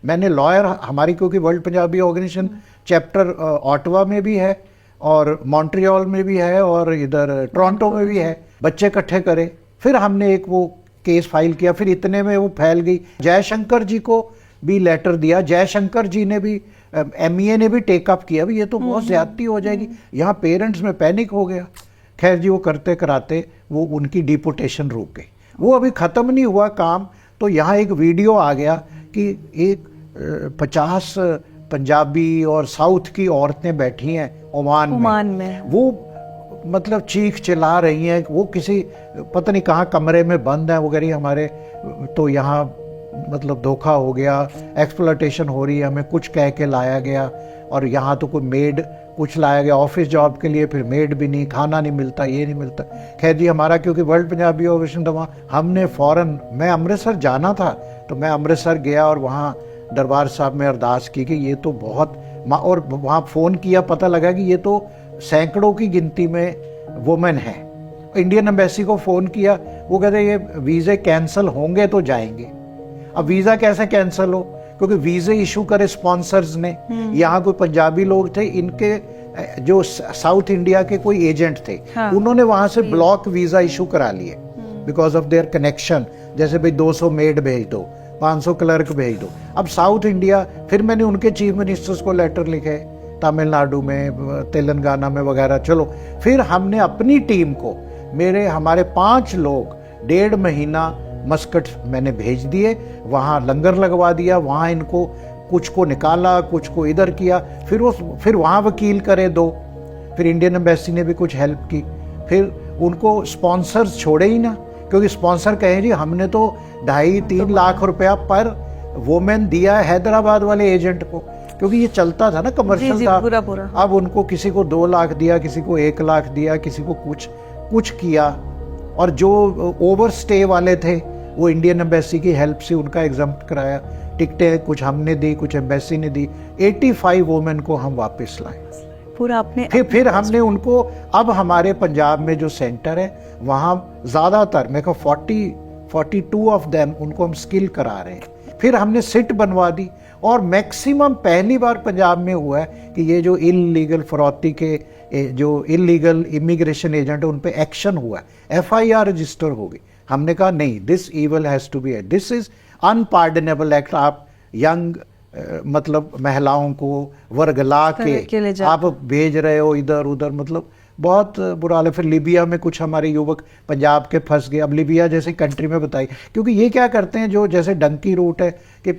मैंने लॉयर, हमारी क्योंकि world Punjabi organisation chapter Ottawa में भी है और मॉन्ट्रियल में भी है और इधर टोरंटो में भी है, बच्चे इकट्ठे करे। फिर हमने एक वो केस फाइल किया, फिर इतने में वो फैल गई। जयशंकर जी को भी लेटर दिया, जयशंकर जी ने भी, एमईए ने भी टेकअप किया, भी ये तो बहुत ज्यादती हो जाएगी। यहाँ पेरेंट्स में पैनिक हो गया। खैर जी, वो करते कराते वो उनकी डिपोटेशन रुक गई। वो अभी ख़त्म नहीं हुआ काम, तो यहाँ एक वीडियो आ गया कि एक 50 पंजाबी और साउथ की औरतें बैठी हैं ओमान में। वो मतलब चीख चिल्ला रही हैं, वो किसी पता नहीं कहाँ कमरे में बंद है, वो कह रही हमारे तो यहाँ मतलब धोखा हो गया, एक्सप्लॉयटेशन हो रही है, हमें कुछ कह के लाया गया और यहाँ तो कोई मेड कुछ लाया गया ऑफिस जॉब के लिए, फिर मेड भी नहीं, खाना नहीं मिलता, ये नहीं मिलता। खैर जी, हमारा क्योंकि वर्ल्ड पंजाबी ऑर्गेनाइजेशन था, वहाँ हमने फ़ौरन, मैं अमृतसर जाना था तो मैं अमृतसर गया और वहाँ दरबार साहब में अरदास की कि ये तो बहुत, और वहाँ फ़ोन किया, पता लगा कि ये तो सैकड़ों की गिनती में वुमेन है। इंडियन एम्बेसी को फ़ोन किया, वो कहते ये वीज़े कैंसिल होंगे तो जाएंगे। अब वीज़ा कैसे कैंसिल हो, क्योंकि वीज़े इशू करे स्पॉन्सर्स ने। यहाँ कोई पंजाबी लोग थे, इनके जो साउथ इंडिया के कोई एजेंट थे, उन्होंने वहाँ से ब्लॉक वीज़ा इशू करा लिए बिकॉज ऑफ देयर कनेक्शन। जैसे भाई 200 मेड भेज दो, 500 क्लर्क भेज दो। अब साउथ इंडिया, फिर मैंने उनके चीफ मिनिस्टर्स को लेटर लिखे, तमिलनाडु में, तेलंगाना में वगैरह। चलो, फिर हमने अपनी टीम को, हमारे 5 लोग 1.5 महीना मस्कट मैंने भेज दिए, वहाँ लंगर लगवा दिया, वहाँ इनको कुछ को निकाला, कुछ को इधर किया, फिर वहाँ वकील करे 2, फिर इंडियन एम्बेसी ने भी कुछ हेल्प की, फिर उनको स्पॉन्सर्स छोड़े ही ना, क्योंकि स्पॉन्सर कहे जी हमने तो 2.5-3 लाख रुपया पर वोमेन दिया है हैदराबाद वाले एजेंट को, क्योंकि ये चलता था ना, कमर्शियल था। पूरा। अब उनको किसी को 2 लाख दिया, किसी को 1 लाख दिया, किसी को कुछ किया। और जो ओवर स्टे वाले थे वो इंडियन एम्बेसी की हेल्प से उनका एग्जम्प्ट कराया, टिकटें कुछ हमने दी, कुछ एम्बेसी ने दी। 85 वुमेन को हम वापस लाए पूरा अपने। फिर हमने उनको, अब हमारे पंजाब में जो सेंटर है वहाँ ज़्यादातर, मेरे को 42 ऑफ देम उनको हम स्किल करा रहे हैं। फिर हमने सिट बनवा दी और मैक्सिमम पहली बार पंजाब में हुआ है कि ये जो इलीगल फरौती के जो इलीगल इमिग्रेशन एजेंट है उन पे एक्शन हुआ है, FIR रजिस्टर हो गई। हमने कहा नहीं, this evil has to be, this is unpardonable act. आप यंग मतलब महिलाओं को वर्गला के आप भेज रहे हो इधर उधर, मतलब बहुत बुरा हाल है। फिर लीबिया में कुछ हमारे युवक पंजाब के फंस गए। अब लीबिया जैसी कंट्री में बताइए, क्योंकि ये क्या करते हैं, जो जैसे डंकी रूट है कि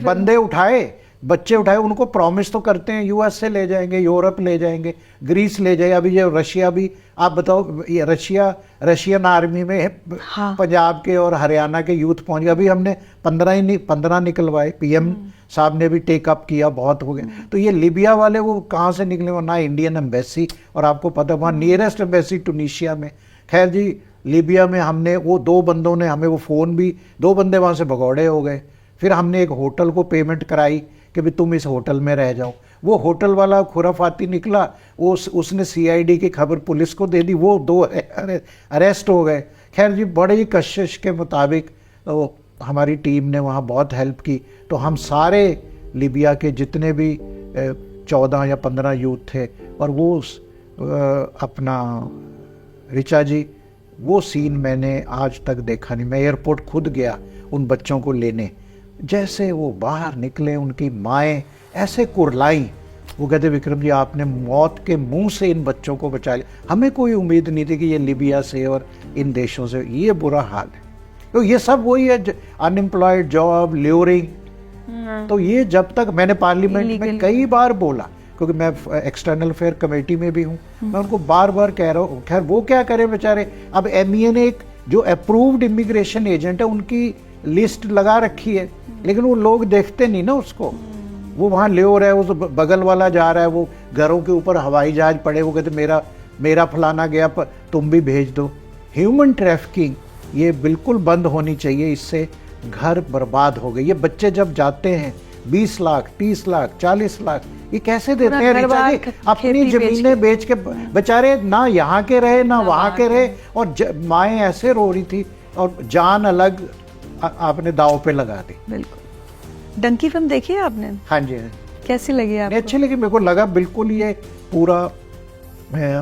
बंदे उठाए, बच्चे उठाए, उनको प्रॉमिस तो करते हैं यूएस से ले जाएंगे, यूरोप ले जाएंगे, ग्रीस ले जाएंगे। अभी जो रशिया भी, आप बताओ, ये रशियन आर्मी में हाँ। पंजाब के और हरियाणा के यूथ पहुंच गए। अभी हमने 15 निकलवाए, पीएम साहब ने भी टेक अप किया, बहुत हो गए। तो ये लीबिया वाले वो कहाँ से निकले, वो ना इंडियन एम्बेसी, और आपको पता वहाँ नियरेस्ट एम्बेसी टूनिशिया में। खैर जी, लीबिया में हमने वो 2 बंदों ने हमें वो फ़ोन भी, 2 बंदे वहाँ से भगौड़े हो गए। फिर हमने एक होटल को पेमेंट कराई कि भी तुम इस होटल में रह जाओ। वो होटल वाला खुराफाती निकला, उसने सीआईडी की खबर पुलिस को दे दी, वो 2 अरेस्ट हो गए। खैर जी, बड़े ही कशिश के मुताबिक तो हमारी टीम ने वहाँ बहुत हेल्प की। तो हम सारे लीबिया के जितने भी 14 या 15 यूथ थे, और वो अपना ऋचा जी, वो सीन मैंने आज तक देखा नहीं। मैं एयरपोर्ट खुद गया उन बच्चों को लेने, जैसे वो बाहर निकले, उनकी माएँ ऐसे कुरलाई। वो कहते, विक्रम जी आपने मौत के मुंह से इन बच्चों को बचा लिया। हमें कोई उम्मीद नहीं थी कि ये लीबिया से और इन देशों से ये बुरा हाल है। तो ये सब वही है, अनएम्प्लॉयड, जॉब, ल्यूरिंग। तो ये जब तक, मैंने पार्लियामेंट में कई बार बोला, क्योंकि मैं एक्सटर्नल अफेयर कमेटी में भी हूँ, मैं उनको बार बार कह रहा हूँ। खैर वो क्या करें बेचारे। अब MEA ने एक जो अप्रूव्ड इमिग्रेशन एजेंट है उनकी लिस्ट लगा रखी है, लेकिन वो लोग देखते नहीं ना उसको। वो वहाँ ले रहा है, वो बगल वाला जा रहा है, वो घरों के ऊपर हवाई जहाज पड़े, वो कहते मेरा फलाना गया, तुम भी भेज दो। ह्यूमन ट्रैफिकिंग ये बिल्कुल बंद होनी चाहिए, इससे घर बर्बाद हो गए। ये बच्चे जब जाते हैं 20 लाख, 30 लाख, 40 लाख, ये कैसे देते हैं रिचा जी? अपनी जमीनें बेच के बेचारे, ना यहाँ के रहे ना वहाँ के रहे, और माएँ ऐसे रो रही थी, और जान अलग आपने दाव पे लगा दी। बिल्कुल। डंकी फिल्म देखी है आपने? हाँ जी। कैसी लगी आपको? अच्छी लगी, मेरे को लगा बिल्कुल ये पूरा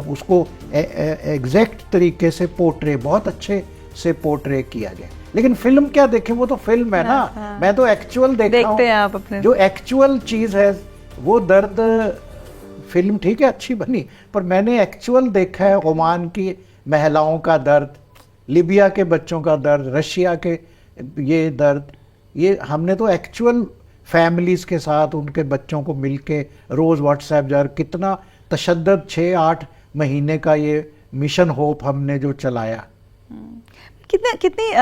उसको एग्जैक्ट तरीके से पोर्ट्रे, बहुत अच्छे से पोर्ट्रे किया गया। लेकिन फिल्म क्या देखें, वो तो फिल्म है ना। हाँ। मैं तो एक्चुअल देखता हूं, आप अपने जो एक्चुअल चीज है वो दर्द। फिल्म ठीक है अच्छी बनी, पर मैंने एक्चुअल देखा है ओमान की महिलाओं का दर्द, लीबिया के बच्चों का दर्द, रशिया के ये दर्द। ये हमने तो एक्चुअल फैमिलीज के साथ उनके बच्चों को मिलके रोज व्हाट्सएप जा, कितना तशद्दद 6-8 महीने का ये मिशन होप हमने जो चलाया। कितनी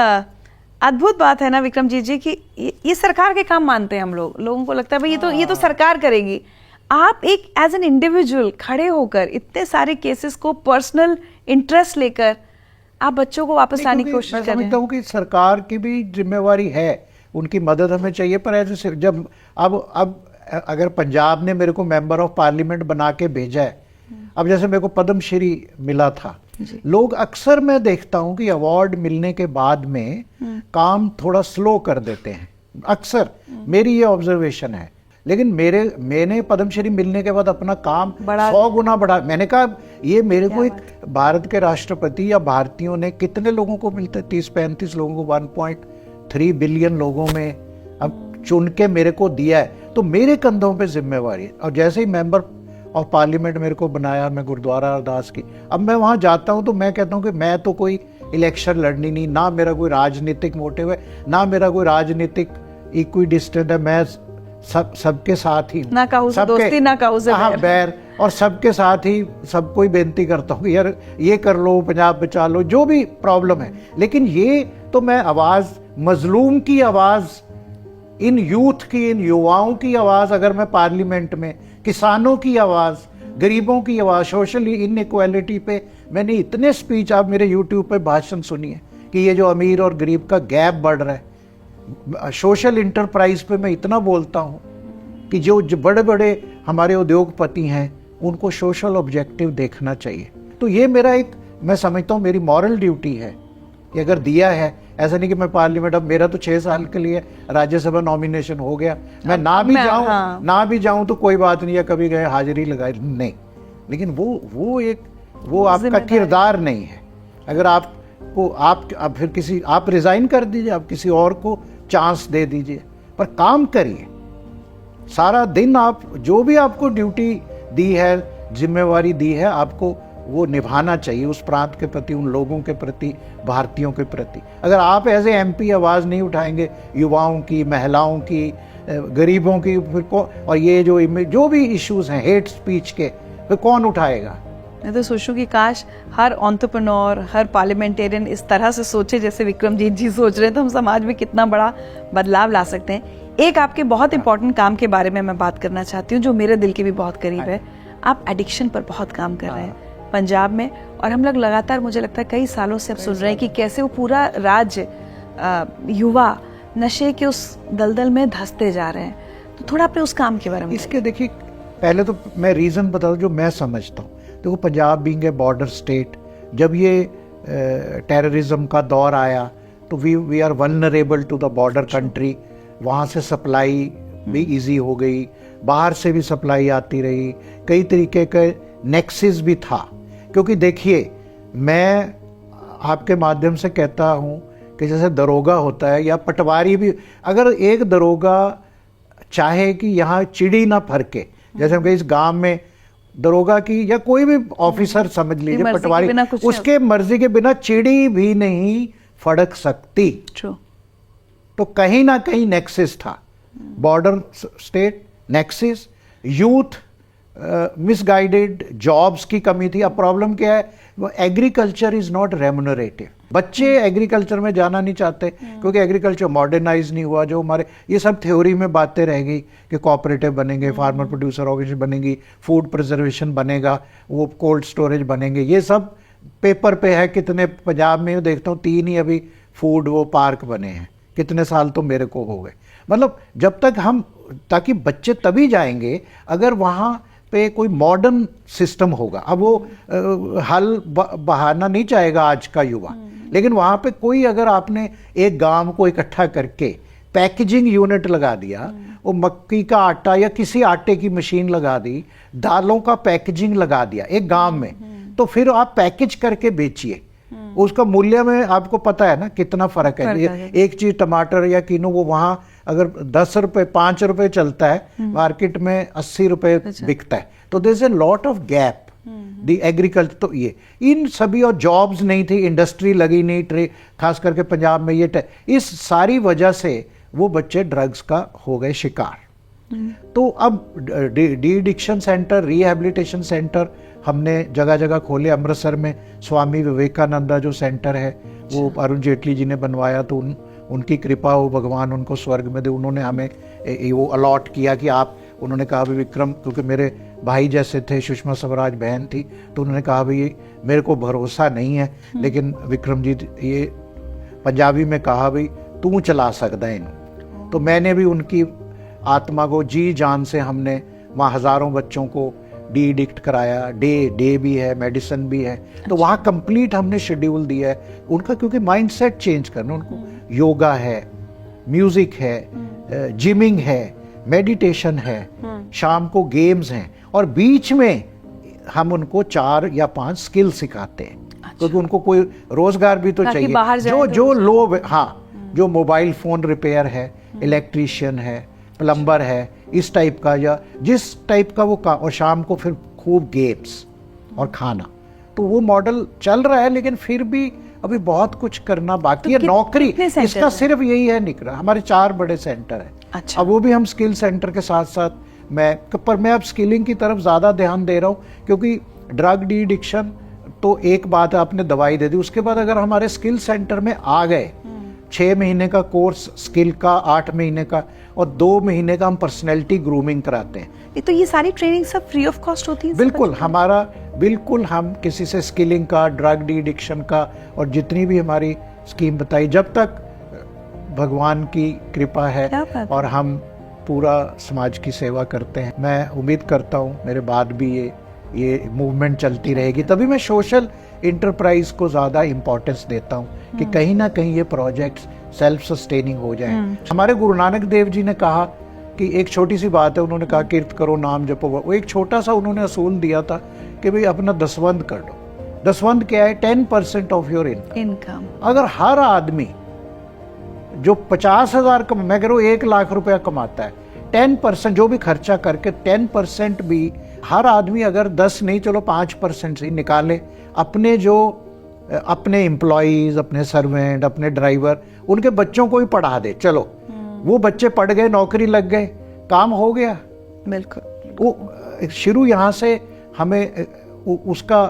अद्भुत बात है ना विक्रम जी कि ये सरकार के काम मानते हैं हम लोगों को लगता है भाई ये तो सरकार करेगी। आप एक एज एन इंडिविजुअल खड़े होकर इतने सारे केसेस को पर्सनल इंटरेस्ट लेकर आप बच्चों को वापस लाने की कोशिश कर रहे हैं। मैं समझता हूँ कि सरकार की भी जिम्मेवारी है, उनकी मदद हमें चाहिए। पर ऐसे जब अब अगर पंजाब ने मेरे को मेंबर ऑफ पार्लियामेंट बना के भेजा है, अब जैसे मेरे को पद्मश्री मिला था, लोग अक्सर मैं देखता हूं कि अवार्ड मिलने के बाद में काम थोड़ा स्लो कर देते हैं, अक्सर मेरी ये ऑब्जर्वेशन है। लेकिन मैंने पद्मश्री मिलने के बाद अपना काम 100 गुना बढ़ा। मैंने कहा ये मेरे को एक भारत के राष्ट्रपति या भारतीयों ने कितने लोगों को मिलता है, 30-35 लोगों को 1.3 बिलियन लोगों में अब चुन के मेरे को दिया है, तो मेरे कंधों पे जिम्मेवारी है। और जैसे ही मेंबर ऑफ पार्लियामेंट मेरे को बनाया, मैं गुरुद्वारा अरदास की, अब मैं वहाँ जाता हूँ तो मैं कहता हूँ कि मैं तो कोई इलेक्शन लड़नी नहीं, ना मेरा कोई राजनीतिक मोटिव है, ना मेरा कोई राजनीतिक इक्विडिस्टेंट है। मैं सबके साथ ही, ना कहूँ से दोस्ती ना कहूँ से बैर, और सबके साथ ही सबको ही बेनती करता हूँ यार ये कर लो, पंजाब बचा लो, जो भी प्रॉब्लम है। लेकिन ये तो मैं आवाज़, मजलूम की आवाज़, इन यूथ की, इन युवाओं की आवाज़, अगर मैं पार्लियामेंट में, किसानों की आवाज़, गरीबों की आवाज़, सोशल इनइक्वालिटी पे मैंने इतने स्पीच, आप मेरे यूट्यूब पे भाषण सुनिए कि ये जो अमीर और गरीब का गैप बढ़ रहा है। सोशल इंटरप्राइज पे मैं इतना बोलता हूँ कि जो बड़े बड़े हमारे उद्योगपति हैं उनको सोशल ऑब्जेक्टिव देखना चाहिए। तो ये मेरा एक, मैं समझता हूँ मेरी मॉरल ड्यूटी है कि अगर दिया है, ऐसा नहीं कि मैं पार्लियामेंट, अब मेरा तो 6 साल के लिए राज्यसभा नॉमिनेशन हो गया, मैं ना भी जाऊं तो कोई बात नहीं है, कभी गए हाजिरी लगाई नहीं। लेकिन वो आपका किरदार नहीं है। अगर आपको आप फिर किसी, आप रिजाइन कर दीजिए, आप किसी और को चांस दे दीजिए, पर काम करिए। सारा दिन आप जो भी आपको ड्यूटी दी है, जिम्मेवारी दी है आपको वो निभाना चाहिए उस प्रांत के प्रति, उन लोगों के प्रति, भारतीयों के प्रति। अगर आप एज ए MP आवाज़ नहीं उठाएंगे युवाओं की, महिलाओं की, गरीबों की, फिर और ये जो भी इश्यूज हैं हेट स्पीच के, फिर कौन उठाएगा? मैं तो सोचूं कि काश हर एंटरप्रेन्योर, हर पार्लियामेंटेरियन इस तरह से सोचे जैसे विक्रमजीत जी सोच रहे हैं, तो हम समाज में कितना बड़ा बदलाव ला सकते हैं। एक आपके बहुत इंपॉर्टेंट काम के बारे में मैं बात करना चाहती हूँ जो मेरे दिल के भी बहुत करीब है। आप एडिक्शन पर बहुत काम कर रहे हैं पंजाब में, और हम लोग लगातार, मुझे लगता है कई सालों से अब सुन रहे हैं कि कैसे वो पूरा राज्य युवा नशे के उस दलदल में धंसते जा रहे हैं। तो थोड़ा अपने उस काम के बारे में। इसके देखिए, पहले तो मैं रीज़न बता दूं जो मैं समझता हूँ। देखो, Punjab being a border state, जब ये टेररिज्म का दौर आया तो we are vulnerable to the border country. वहाँ से सप्लाई भी इजी हो गई, बाहर से भी सप्लाई आती रही, कई तरीके के नेक्सिस भी था। क्योंकि देखिए, मैं आपके माध्यम से कहता हूँ कि जैसे दरोगा होता है या पटवारी भी, अगर एक दरोगा चाहे कि यहाँ चिड़ी ना फरके, जैसे हम कहीं इस गांव में दरोगा की या कोई भी ऑफिसर समझ लीजिए, पटवारी, उसके मर्जी के बिना चिड़ी भी नहीं फड़क सकती। तो कहीं ना कहीं नेक्सिस था, border state Nexis, youth misguided, jobs की कमी थी। अब प्रॉब्लम क्या है, एग्रीकल्चर इज नॉट रेम्यूनरेटिव। बच्चे एग्रीकल्चर में जाना नहीं चाहते क्योंकि एग्रीकल्चर मॉडर्नाइज नहीं हुआ। जो हमारे ये सब थ्योरी में बातें रह गई कि कोऑपरेटिव बनेंगे, फार्मर प्रोड्यूसर ऑर्गेनाइजेशन बनेगी, फूड प्रिजर्वेशन बनेगा, वो कोल्ड स्टोरेज बनेंगे, ये सब पेपर पे है। कितने पंजाब में देखता हूँ 3 ही अभी फूड वो पार्क बने हैं, कितने साल तो मेरे को हो गए। मतलब जब तक हम, ताकि बच्चे तभी जाएंगे अगर वहाँ पे कोई मॉडर्न सिस्टम होगा। अब वो हल बहाना नहीं चाहेगा आज का युवा, लेकिन वहाँ पे कोई, अगर आपने एक गांव को इकट्ठा करके पैकेजिंग यूनिट लगा दिया, वो मक्की का आटा या किसी आटे की मशीन लगा दी, दालों का पैकेजिंग लगा दिया एक गांव में, तो फिर आप पैकेज करके बेचिए। उसका मूल्य में आपको पता है ना कितना फर्क है। एक चीज टमाटर या किनो, वो वहां अगर 10 रुपए 5 रुपए चलता है, मार्केट में 80 रुपए बिकता है। तो there is a lot of gap the agriculture. तो ये इन सभी, और जॉब्स नहीं थी, इंडस्ट्री लगी नहीं, खास करके पंजाब में ये इस सारी वजह से वो बच्चे ड्रग्स का हो गए शिकार। तो अब de addiction centre, rehabilitation centre हमने जगह जगह खोले। अमृतसर में स्वामी विवेकानंदा जो सेंटर है वो अरुण जेटली जी ने बनवाया, तो उनकी कृपा हो, भगवान उनको स्वर्ग में दे। उन्होंने हमें वो अलॉट किया कि आप, उन्होंने कहा भी विक्रम, क्योंकि मेरे भाई जैसे थे, सुषमा स्वराज बहन थी, तो उन्होंने कहा भाई मेरे को भरोसा नहीं है, लेकिन विक्रम जी ये पंजाबी में कहा भाई तू चला सकता है इन्हों। तो मैंने भी उनकी आत्मा को जी जान से, हमने वहाँ हज़ारों बच्चों को डी एडिक्ट कराया। डे भी है, मेडिसिन भी है। तो वहाँ कंप्लीट हमने शेड्यूल दिया है उनका, क्योंकि माइंडसेट चेंज करना उनको। योगा है, म्यूजिक है, जिमिंग है, मेडिटेशन है, शाम को गेम्स हैं, और बीच में हम उनको 4 या 5 स्किल सिखाते हैं। क्योंकि उनको कोई रोजगार भी तो चाहिए। जो लो, हाँ, जो मोबाइल फोन रिपेयर है, इलेक्ट्रीशियन है, प्लम्बर है, इस टाइप का, या जिस टाइप का वो काम, और शाम को फिर खूब गेम्स और खाना। तो वो मॉडल चल रहा है, लेकिन फिर भी अभी बहुत कुछ करना बाकी है। नौकरी इसका सिर्फ यही है निकला। हमारे 4 बड़े सेंटर है। अच्छा। अब वो भी हम स्किल सेंटर के साथ साथ मैं अब स्किलिंग की तरफ ज्यादा ध्यान दे रहा हूँ, क्योंकि ड्रग डी एडिक्शन तो एक बात है, आपने दवाई दे दी, उसके बाद अगर हमारे स्किल सेंटर में आ गए, 6 महीने का कोर्स स्किल का, 8 महीने का, और 2 महीने का हम पर्सनैलिटी ग्रूमिंग कराते हैं। तो ये सारी ट्रेनिंग सब फ्री ऑफ कॉस्ट होती है? बिल्कुल, हम किसी से स्किलिंग का, ड्रग डी एडिक्शन का, और जितनी भी हमारी स्कीम बताई, जब तक भगवान की कृपा है और हम पूरा समाज की सेवा करते हैं। मैं उम्मीद करता हूँ मेरे बाद भी ये मूवमेंट चलती रहेगी। तभी मैं सोशल इंटरप्राइज को ज़्यादा इम्पोर्टेंस देता हूँ कि कहीं ना कहीं ये प्रोजेक्ट्स सेल्फ सस्टेनिंग हो जाएं। हमारे गुरु नानक देव जी ने कहा कि एक छोटी सी बात है, उन्होंने कहा कीर्त करो नाम जपो। वो एक छोटा सा उन्होंने असूल दिया था कि भाई अपना दसवंध कर लो। दसवंध क्या है? 10% ऑफ योर इनकम। अगर हर आदमी जो 50,000 मैं कह रहा हूँ 1 लाख रुपया कमाता है, 10% जो भी खर्चा करके 10% भी हर आदमी अगर 10 नहीं चलो 5% से निकाले, अपने एम्प्लॉयज, अपने सर्वेंट, अपने ड्राइवर, उनके बच्चों को ही पढ़ा दे, चलो वो बच्चे पढ़ गए, नौकरी लग गए, काम हो गया। बिल्कुल। वो शुरू यहाँ से हमें उसका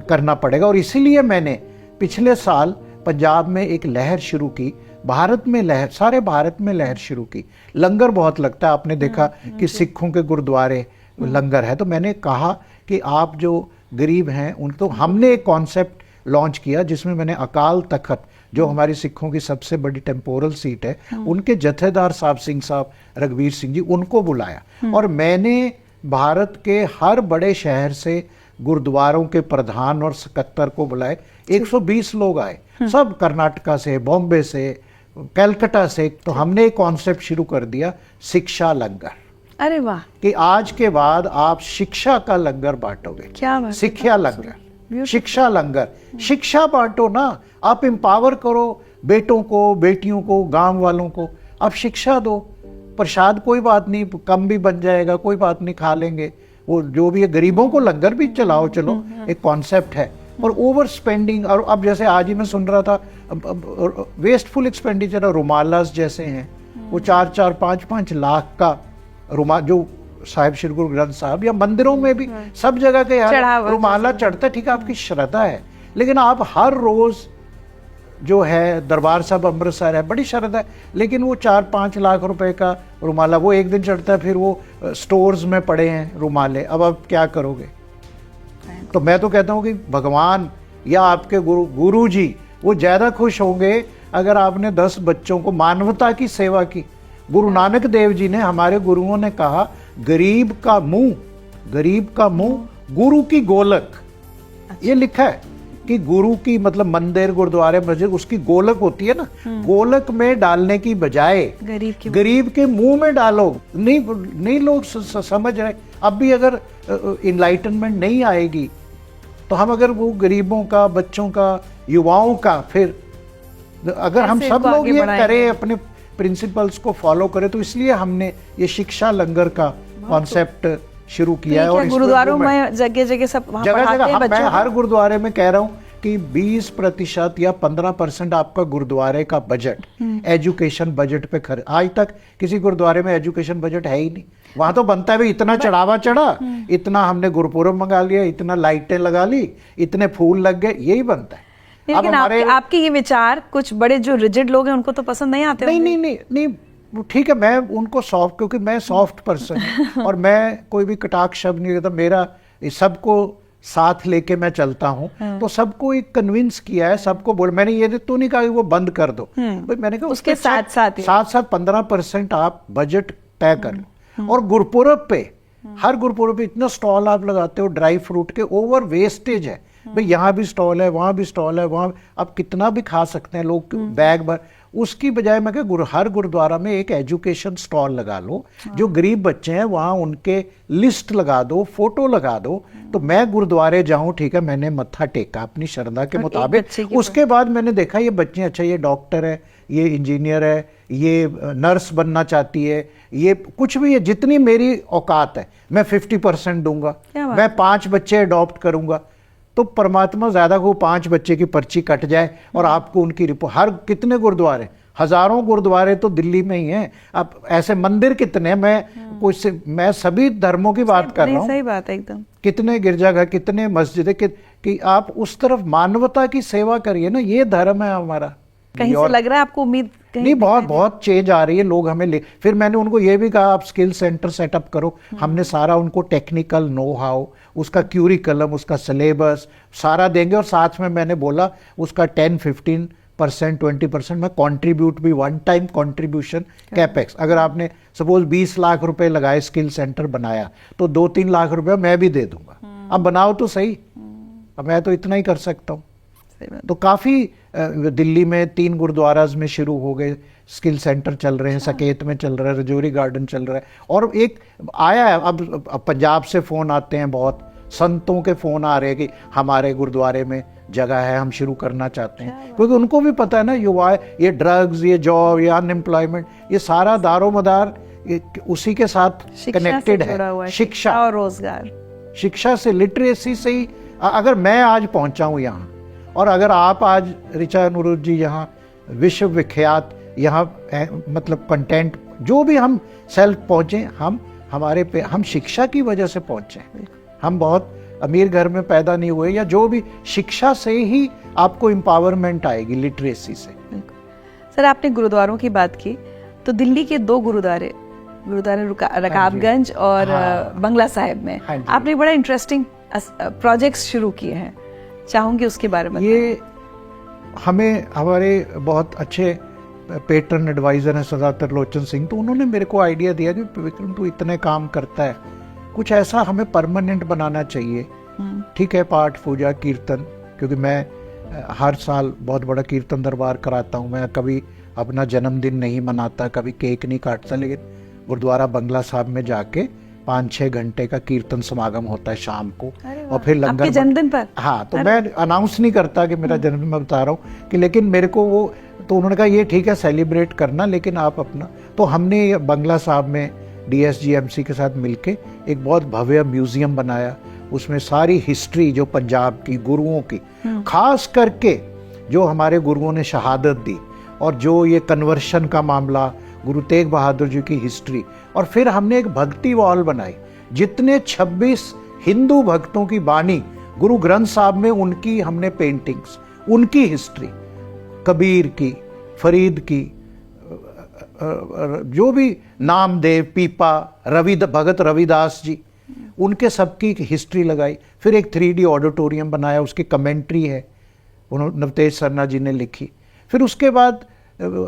करना पड़ेगा। और इसीलिए मैंने पिछले साल पंजाब में एक लहर शुरू की, भारत में लहर, सारे भारत में लहर शुरू की। लंगर बहुत लगता है, आपने देखा कि सिखों के गुरुद्वारे लंगर है, तो मैंने कहा कि आप जो गरीब हैं उन, तो हमने एक कॉन्सेप्ट लॉन्च किया जिसमें मैंने अकाल तख्त, जो हमारी सिखों की सबसे बड़ी टेम्पोरल सीट है, उनके जथेदार साहब सिंह साहब रघुवीर सिंह जी, उनको बुलाया। और मैंने भारत के हर बड़े शहर से गुरुद्वारों के प्रधान और सकत्तर को बुलाए। 120 लोग आए, सब कर्नाटका से, बॉम्बे से, कलकत्ता से। तो हमने एक कॉन्सेप्ट शुरू कर दिया, शिक्षा लंगर। अरे वाह, कि आज के बाद आप शिक्षा का लंगर बांटोगे। क्या बात है। शिक्षा लंगर, शिक्षा लंगर, शिक्षा बांटो ना, आप एम्पावर करो बेटों को, बेटियों को, गांव वालों को, आप शिक्षा दो। प्रसाद कोई बात नहीं, कम भी बन जाएगा, कोई बात नहीं, खा लेंगे, वो जो भी है, गरीबों को लंगर भी चलाओ, चलो एक कॉन्सेप्ट है। और ओवर स्पेंडिंग, और अब जैसे आज ही मैं सुन रहा था वेस्टफुल एक्सपेंडिचर, रुमालास जैसे हैं, वो 4-4, 5-5 लाख का रुमाल, जो साहिब श्री गुरु ग्रंथ साहब या मंदिरों में भी सब जगह के यार रुमाला चढ़ता है, ठीक है, आपकी श्रद्धा है, लेकिन आप हर रोज जो है दरबार साहब अमृतसर है, बड़ी श्रद्धा है, लेकिन वो 4-5 लाख रुपए का रुमाला वो एक दिन चढ़ता है, फिर वो स्टोर्स में पड़े हैं रुमाले, अब आप क्या करोगे? तो मैं तो कहता हूँ कि भगवान या आपके गुरु जी वो ज्यादा खुश होंगे अगर आपने 10 बच्चों को मानवता की सेवा की। गुरु नानक देव जी ने, हमारे गुरुओं ने कहा, गरीब का मुंह गुरु की गोलक। ये लिखा है कि गुरु की मतलब मंदिर, गुरुद्वारे, मस्जिद, उसकी गोलक होती है ना, गोलक में डालने की बजाय गरीब के मुंह में डालो। नहीं लोग समझ रहे। अब भी अगर इनलाइटनमेंट नहीं आएगी तो हम अगर वो गरीबों का, बच्चों का, युवाओं का, फिर अगर हम सब लोग ये करें, अपने प्रिंसिपल्स को फॉलो करें, तो इसलिए हमने ये शिक्षा लंगर का कॉन्सेप्ट शुरू किया है। और गुरुद्वारों में जगह सब जगह मैं हर गुरुद्वारे में कह रहा हूँ कि 20% या 15% आपका गुरुद्वारे का बजट एजुकेशन बजट पे खर्च। आज तक किसी गुरुद्वारे में एजुकेशन बजट है ही नहीं। वहां तो बनता है भाई, इतना चढ़ावा चढ़ा, इतना हमने गुरुपुरब मंगा लिया, इतना लाइटें लगा ली, इतने फूल लग गए, यही बनता है। लेकिन आपके ये विचार कुछ बड़े जो रिजिड लोग हैं उनको तो पसंद नहीं आते। नहीं, ठीक है, मैं उनको सॉफ्ट, क्योंकि मैं सॉफ्ट पर्सन हूँ और मैं कोई भी कटाक्ष शब्द नहीं करता, मेरा सबको साथ लेके मैं चलता हूँ। तो सबको एक कन्विंस किया है, सबको बोल, मैंने ये तो नहीं कहा कि वो बंद कर दो, मैंने कहा उसके साथ 15% आप बजट तय कर लो। और गुरुपुरब पे, हर गुरुपुरब पे इतना स्टॉल आप लगाते हो ड्राई फ्रूट के, ओवर वेस्टेज है भाई, यहाँ भी स्टॉल है, वहां भी स्टॉल है, वहां आप कितना भी खा सकते हैं लोग, बैग भर। उसकी बजाय मैं कह, हर गुरुद्वारा में एक एजुकेशन स्टॉल लगा लो, जो गरीब बच्चे हैं वहां उनके लिस्ट लगा दो, फोटो लगा दो। तो मैं गुरुद्वारे जाऊं, ठीक है, मैंने मत्था टेका अपनी श्रद्धा के मुताबिक, उसके बाद मैंने देखा ये बच्चे, अच्छा ये डॉक्टर है, ये इंजीनियर है, ये नर्स बनना चाहती है, ये कुछ भी है, जितनी मेरी औकात है मैं 50% दूंगा, मैं 5 बच्चे अडॉप्ट करूंगा, तो परमात्मा ज्यादा को 5 बच्चे की पर्ची कट जाए और आपको उनकी रिपोर्ट। हर कितने गुरुद्वारे, हजारों गुरुद्वारे तो दिल्ली में ही हैं। अब ऐसे मंदिर कितने, मैं सभी धर्मों की बात कर रहा हूँ, सही बात है एकदम। कितने गिरजाघर, कितने मस्जिदें, कि आप उस तरफ मानवता की सेवा करिए ना, ये धर्म है हमारा। कहीं से लग रहा है आपको उम्मीद? नहीं, बहुत चेंज आ रही है, लोग हमें फिर मैंने उनको ये भी कहा आप स्किल सेंटर सेटअप करो। हमने सारा उनको टेक्निकल नो हाउ, उसका क्यूरिकलम, उसका सिलेबस सारा देंगे, और साथ में मैंने बोला उसका 10-15%, 20% मैं कंट्रीब्यूट भी, वन टाइम कंट्रीब्यूशन कैपेक्स। अगर आपने सपोज 20 लाख रुपए लगाए, स्किल सेंटर बनाया, तो 2-3 लाख रुपए मैं भी दे दूंगा। अब बनाओ तो सही, अब मैं तो इतना ही कर सकता हूँ। तो काफी दिल्ली में 3 गुरुद्वाराज में शुरू हो गए, स्किल सेंटर चल रहे हैं, सकेत में चल रहा है, रजौरी गार्डन चल रहा है, और एक आया है अब पंजाब से फोन आते हैं, बहुत संतों के फोन आ रहे हैं कि हमारे गुरुद्वारे में जगह है, हम शुरू करना चाहते हैं, क्योंकि उनको भी पता है ना, युवा, ये ड्रग्स, ये जॉब, ये अनएम्प्लॉयमेंट, ये सारा दारोमदार उसी के साथ कनेक्टेड है। शिक्षा और रोजगार, शिक्षा से, लिटरेसी से ही अगर मैं आज पहुंचा हूं यहाँ, और अगर आप आज ऋचा अनुरुद्ध जी यहाँ विश्व विख्यात यहाँ मतलब कंटेंट जो भी हम सेल्फ पहुंचे, हम शिक्षा की वजह से पहुंचे। हम बहुत अमीर घर में पैदा नहीं हुए, या जो भी, शिक्षा से ही आपको एम्पावरमेंट आएगी, लिटरेसी से। सर, आपने गुरुद्वारों की बात की, तो दिल्ली के 2 गुरुद्वारे रकाबगंज और बंगला साहिब में आपने बड़ा इंटरेस्टिंग प्रोजेक्ट्स शुरू किए हैं, चाहूंगी उसके बारे में। ये हमें हमारे बहुत अच्छे पेट्रन एडवाइजर हैं सरदार त्रिलोचन सिंह, तो उन्होंने मेरे को आइडिया दिया कि विक्रम तू इतने काम करता है, कुछ ऐसा हमें परमानेंट बनाना चाहिए। ठीक है, पाठ पूजा कीर्तन, क्योंकि मैं हर साल बहुत बड़ा कीर्तन दरबार कराता हूँ। मैं कभी अपना जन्मदिन नहीं मनाता, कभी केक नहीं काटता, लेकिन गुरुद्वारा बंगला साहब में जाके 5-6 घंटे का कीर्तन समागम होता है शाम को, और फिर लंगर। आपके जन्मदिन पर? हाँ, तो मैं अनाउंस नहीं करता कि मेरा जन्मदिन, मैं बता रहा हूँ कि, लेकिन मेरे को वो, तो उन्होंने कहा ये ठीक है सेलिब्रेट करना, लेकिन आप अपना, तो हमने बंगला साहब में DSGMC के साथ मिलके एक बहुत भव्य म्यूजियम बनाया। उसमें सारी हिस्ट्री जो पंजाब की गुरुओं की, खास करके जो हमारे गुरुओं ने शहादत दी, और जो ये कन्वर्शन का मामला, गुरु तेग बहादुर जी की हिस्ट्री, और फिर हमने एक भक्ति वॉल बनाई, जितने 26 हिंदू भक्तों की बानी गुरु ग्रंथ साहब में, उनकी हमने पेंटिंग्स, उनकी हिस्ट्री, कबीर की, फरीद की, जो भी नामदेव, पीपा, भगत रविदास जी, उनके सबकी हिस्ट्री लगाई। फिर एक 3D ऑडिटोरियम बनाया, उसकी कमेंट्री है, उन्होंने नवतेज सरना जी ने लिखी। फिर उसके बाद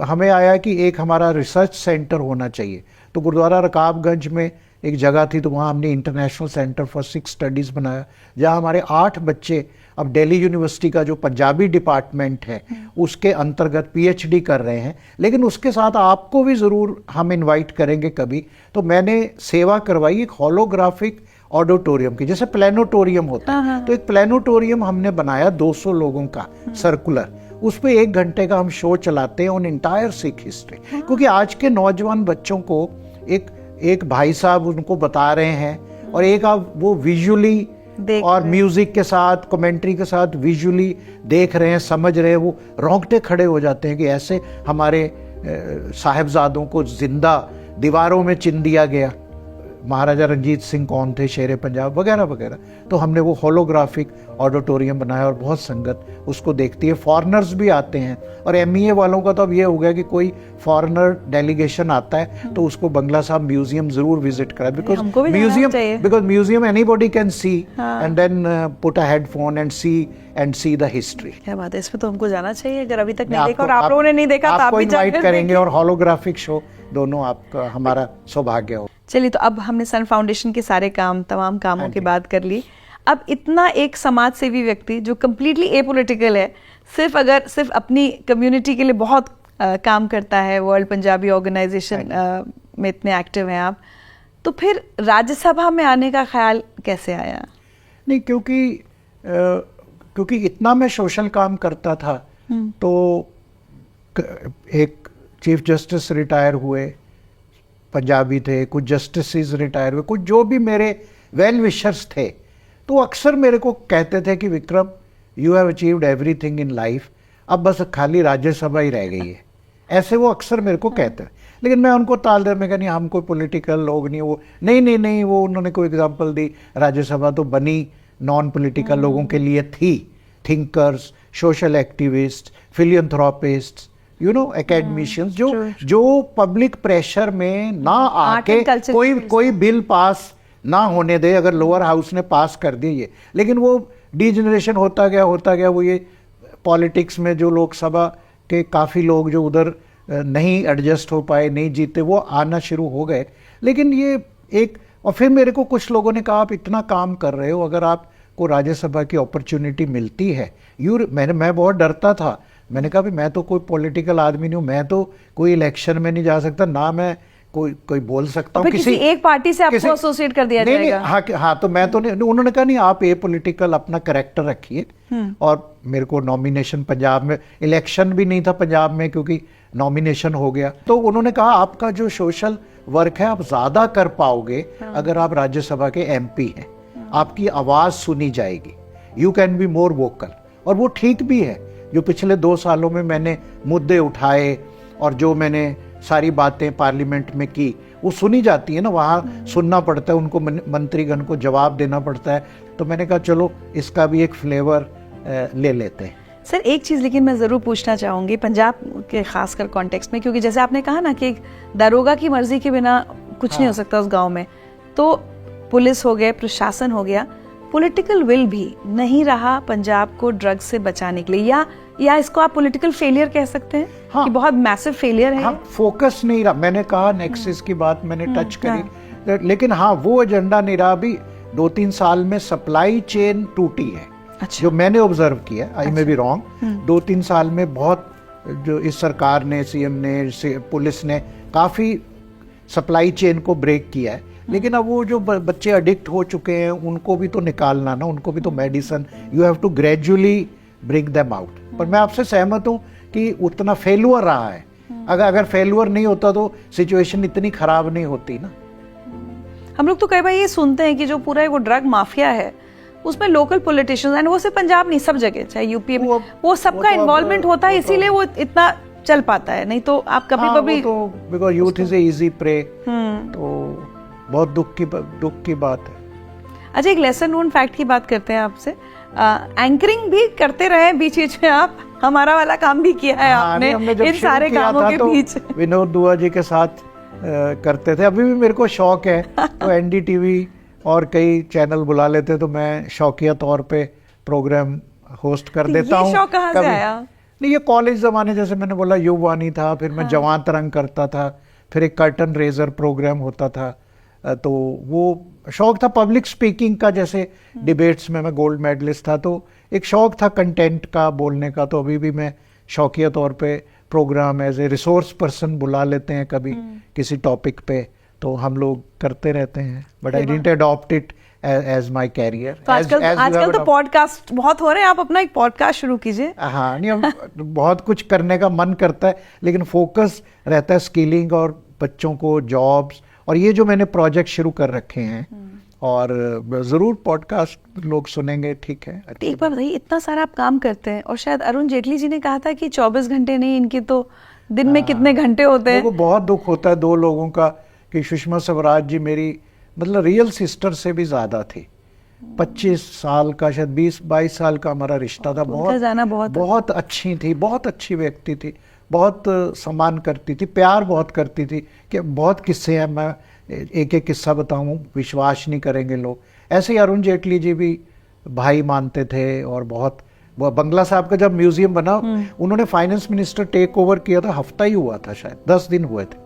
हमें आया कि एक हमारा रिसर्च सेंटर होना चाहिए, तो गुरुद्वारा रकाबगंज में एक जगह थी, तो वहाँ हमने international centre for six studies बनाया, जहाँ हमारे 8 बच्चे अब दिल्ली यूनिवर्सिटी का जो पंजाबी डिपार्टमेंट है उसके अंतर्गत PhD कर रहे हैं। लेकिन उसके साथ आपको भी ज़रूर हम इनवाइट करेंगे कभी। तो मैंने सेवा करवाई एक होलोग्राफिक ऑडिटोरियम की, जैसे प्लेनेटोरियम होता है, तो एक प्लेनेटोरियम हमने बनाया 200 लोगों का सर्कुलर, उस पर 1 घंटे का हम शो चलाते हैं ऑन इंटायर सिख हिस्ट्री। क्योंकि आज के नौजवान बच्चों को एक भाई साहब उनको बता रहे हैं, और एक आप वो विजुअली और म्यूजिक के साथ, कमेंट्री के साथ विजुअली देख रहे हैं, समझ रहे हैं, वो रोंगटे खड़े हो जाते हैं कि ऐसे हमारे साहिबजादों को जिंदा दीवारों में चिन दिया गया, महाराजा रंजीत सिंह कौन थे, शेरे पंजाब वगैरह वगैरह। तो हमने वो होलोग्राफिक ऑडिटोरियम बनाया, और बहुत संगत उसको देखती है, फॉरेनर्स भी आते हैं। और MEA वालों का तो अब ये हो गया कि कोई फॉरेनर डेलीगेशन आता है तो उसको बंगला साहब म्यूजियम जरूर विजिट करा, because museum anybody can see and then put a headphone and see the history. क्या बात है, इसमें तो हमको जाना चाहिए, अगर अभी तक नहीं देखा और आप लोगों ने नहीं देखा तो आप भी इनवाइट करेंगे, और होलोग्राफिक शो दोनों आपका हमारा सौभाग्य हो। चलिए, तो अब हमने सन फाउंडेशन के सारे तमाम कामों की बात कर ली। अब इतना एक समाज सेवी व्यक्ति जो कम्प्लीटली एपॉलिटिकल है, सिर्फ अपनी कम्युनिटी के लिए बहुत काम करता है, वर्ल्ड पंजाबी ऑर्गेनाइजेशन में इतने एक्टिव हैं आप, तो फिर राज्यसभा में आने का ख्याल कैसे आया? नहीं, क्योंकि इतना मैं सोशल काम करता था, तो एक चीफ जस्टिस रिटायर हुए, पंजाबी थे, कुछ जस्टिस रिटायर हुए, कुछ जो भी मेरे वेल विशर्स थे, तो अक्सर मेरे को कहते थे कि Vikram, you have achieved everything in life, अब बस खाली राज्यसभा ही रह गई है। ऐसे वो अक्सर मेरे को कहते हैं, लेकिन मैं उनको टाल दे, मैं नहीं, हम कोई पॉलिटिकल लोग नहीं, वो नहीं, वो उन्होंने कोई एग्जांपल दी, राज्यसभा तो बनी नॉन पॉलिटिकल लोगों के लिए थी, थिंकर्स, सोशल एक्टिविस्ट, फिलियंथ्रोपिस्ट, एकेडमिशियंस, जो पब्लिक प्रेशर में ना आके कोई बिल पास ना होने दे। अगर लोअर हाउस ने पास कर दिए, लेकिन वो डीजनरेशन होता गया, वो ये पॉलिटिक्स में जो लोकसभा के काफ़ी लोग जो उधर नहीं एडजस्ट हो पाए, नहीं जीते, वो आना शुरू हो गए। लेकिन ये और फिर मेरे को कुछ लोगों ने कहा, आप इतना काम कर रहे हो, अगर आपको राज्यसभा की अपॉर्चुनिटी मिलती है, मैं बहुत डरता था। मैंने कहा, मैं तो कोई पॉलिटिकल आदमी नहीं हूँ, मैं तो कोई इलेक्शन में नहीं जा सकता, ना मैं कोई बोल सकता हूँ किसी एक पार्टी से आपको एसोसिएट कर दिया जाएगा। हाँ, तो मैं तो नहीं, उन्होंने कहा नहीं, आप ए पॉलिटिकल अपना कैरेक्टर रखिए। और मेरे को नॉमिनेशन, पंजाब में इलेक्शन भी नहीं था पंजाब में, क्योंकि नॉमिनेशन हो गया, तो उन्होंने कहा आपका जो सोशल वर्क है आप ज्यादा कर पाओगे अगर आप राज्यसभा के एमपी हैं, आपकी आवाज सुनी जाएगी, you can be more vocal. और वो ठीक भी है, जो पिछले 2 सालों में मैंने मुद्दे उठाए और जो मैंने सारी बातें पार्लियामेंट में की वो सुनी जाती है ना, वहाँ सुनना पड़ता है, उनको मंत्रीगण को जवाब देना पड़ता है। तो मैंने कहा चलो इसका भी एक फ्लेवर ले लेते हैं। सर एक चीज़ लेकिन मैं ज़रूर पूछना चाहूँगी पंजाब के खासकर कॉन्टेक्स्ट में, क्योंकि जैसे आपने कहा ना कि एक दारोगा की मर्जी के बिना कुछ नहीं हो सकता उस गांव में, तो पुलिस हो गए, प्रशासन हो गया, पॉलिटिकल विल भी नहीं रहा पंजाब को ड्रग्स से बचाने के लिए, या इसको आप पॉलिटिकल फेलियर कह सकते हैं? हाँ, कि बहुत मैसिव फेलियर है। हाँ, फोकस नहीं रहा। मैंने कहा नेक्सस की बात मैंने टच करी, लेकिन हाँ वो एजेंडा नहीं रहा। अभी 2-3 साल में सप्लाई चेन टूटी है। अच्छा। जो मैंने ऑब्जर्व किया, आई मे बी रॉन्ग, 2-3 साल में बहुत, जो इस सरकार ने, सीएम ने, पुलिस ने काफी सप्लाई चेन को ब्रेक किया है। लेकिन अब वो जो बच्चे एडिक्ट हो चुके हैं उनको भी तो निकालना ना, उनको भी तो medicine, you have to gradually bring them out. पर मैं आपसे सहमत हूँ कि उतना फेलुअर रहा है। अगर फेलुअर नहीं होता तो सिचुएशन इतनी खराब नहीं होती ना। हम लोग तो कई बार ये सुनते हैं कि जो पूरा वो ड्रग माफिया है उसमें लोकल पॉलिटिशियंस, एंड वो सिर्फ पंजाब नहीं, सब जगह, चाहे यूपी में, वो सबका इन्वॉल्वमेंट होता है, इसीलिए वो इतना चल पाता है। नहीं तो आप कभी कभी तो because youth is a easy prey, तो बहुत दुख की बात है। अच्छा, एक लेसन नोन फैक्ट की बात करते हैं आपसे। एंकरिंग भी करते रहे बीच बीच में, आप हमारा वाला काम भी किया है आपने इन सारे कामों के बीच। विनोद दुआ जी के साथ करते थे, अभी भी मेरे को शौक है। तो एनडीटीवी और कई चैनल बुला लेते तो मैं शौकिया तौर पे प्रोग्राम होस्ट कर देता हूँ। शौक कहाँ से आया? नहीं, ये कॉलेज जमाने, जैसे मैंने बोला युववाणी था, फिर मैं जवां तरंग करता था, फिर एक कर्टन रेजर प्रोग्राम होता था। तो वो शौक था पब्लिक स्पीकिंग का, जैसे डिबेट्स में मैं गोल्ड मेडलिस्ट था, तो एक शौक था कंटेंट का, बोलने का। तो अभी भी मैं शौकिया तौर पे programme as a resource person बुला लेते हैं कभी किसी टॉपिक पे, तो हम लोग करते रहते हैं। But I didn't adopt it as my career. तो आजकल तो पॉडकास्ट बहुत हो रहे हैं, आप अपना एक पॉडकास्ट शुरू कीजिए। हाँ, नहीं, हम बहुत कुछ करने का मन करता है, लेकिन फोकस रहता है स्किलिंग और बच्चों को जॉब्स, और ये जो मैंने प्रोजेक्ट शुरू कर रखे हैं, और जरूर पॉडकास्ट लोग सुनेंगे। ठीक है। एक बार बताइए, इतना सारा आप काम करते हैं, और शायद अरुण जेटली जी ने कहा था कि 24 घंटे नहीं, इनके तो दिन में कितने घंटे होते हैं। मेरे को बहुत दुख होता है 2 लोगों का, कि सुषमा स्वराज जी मेरी मतलब रियल सिस्टर से भी ज्यादा थी। 25 साल का, शायद 20-22 साल का हमारा रिश्ता था। बहुत अच्छी थी, बहुत अच्छी व्यक्ति थी, बहुत सम्मान करती थी, प्यार बहुत करती थी। कि बहुत किस्से हैं, मैं एक एक किस्सा बताऊं, विश्वास नहीं करेंगे लोग। ऐसे ही अरुण जेटली जी भी भाई मानते थे, और बहुत, बंगला साहब का जब म्यूजियम बना, उन्होंने फाइनेंस मिनिस्टर टेक ओवर किया था, हफ्ता ही हुआ था, शायद 10 दिन हुए थे।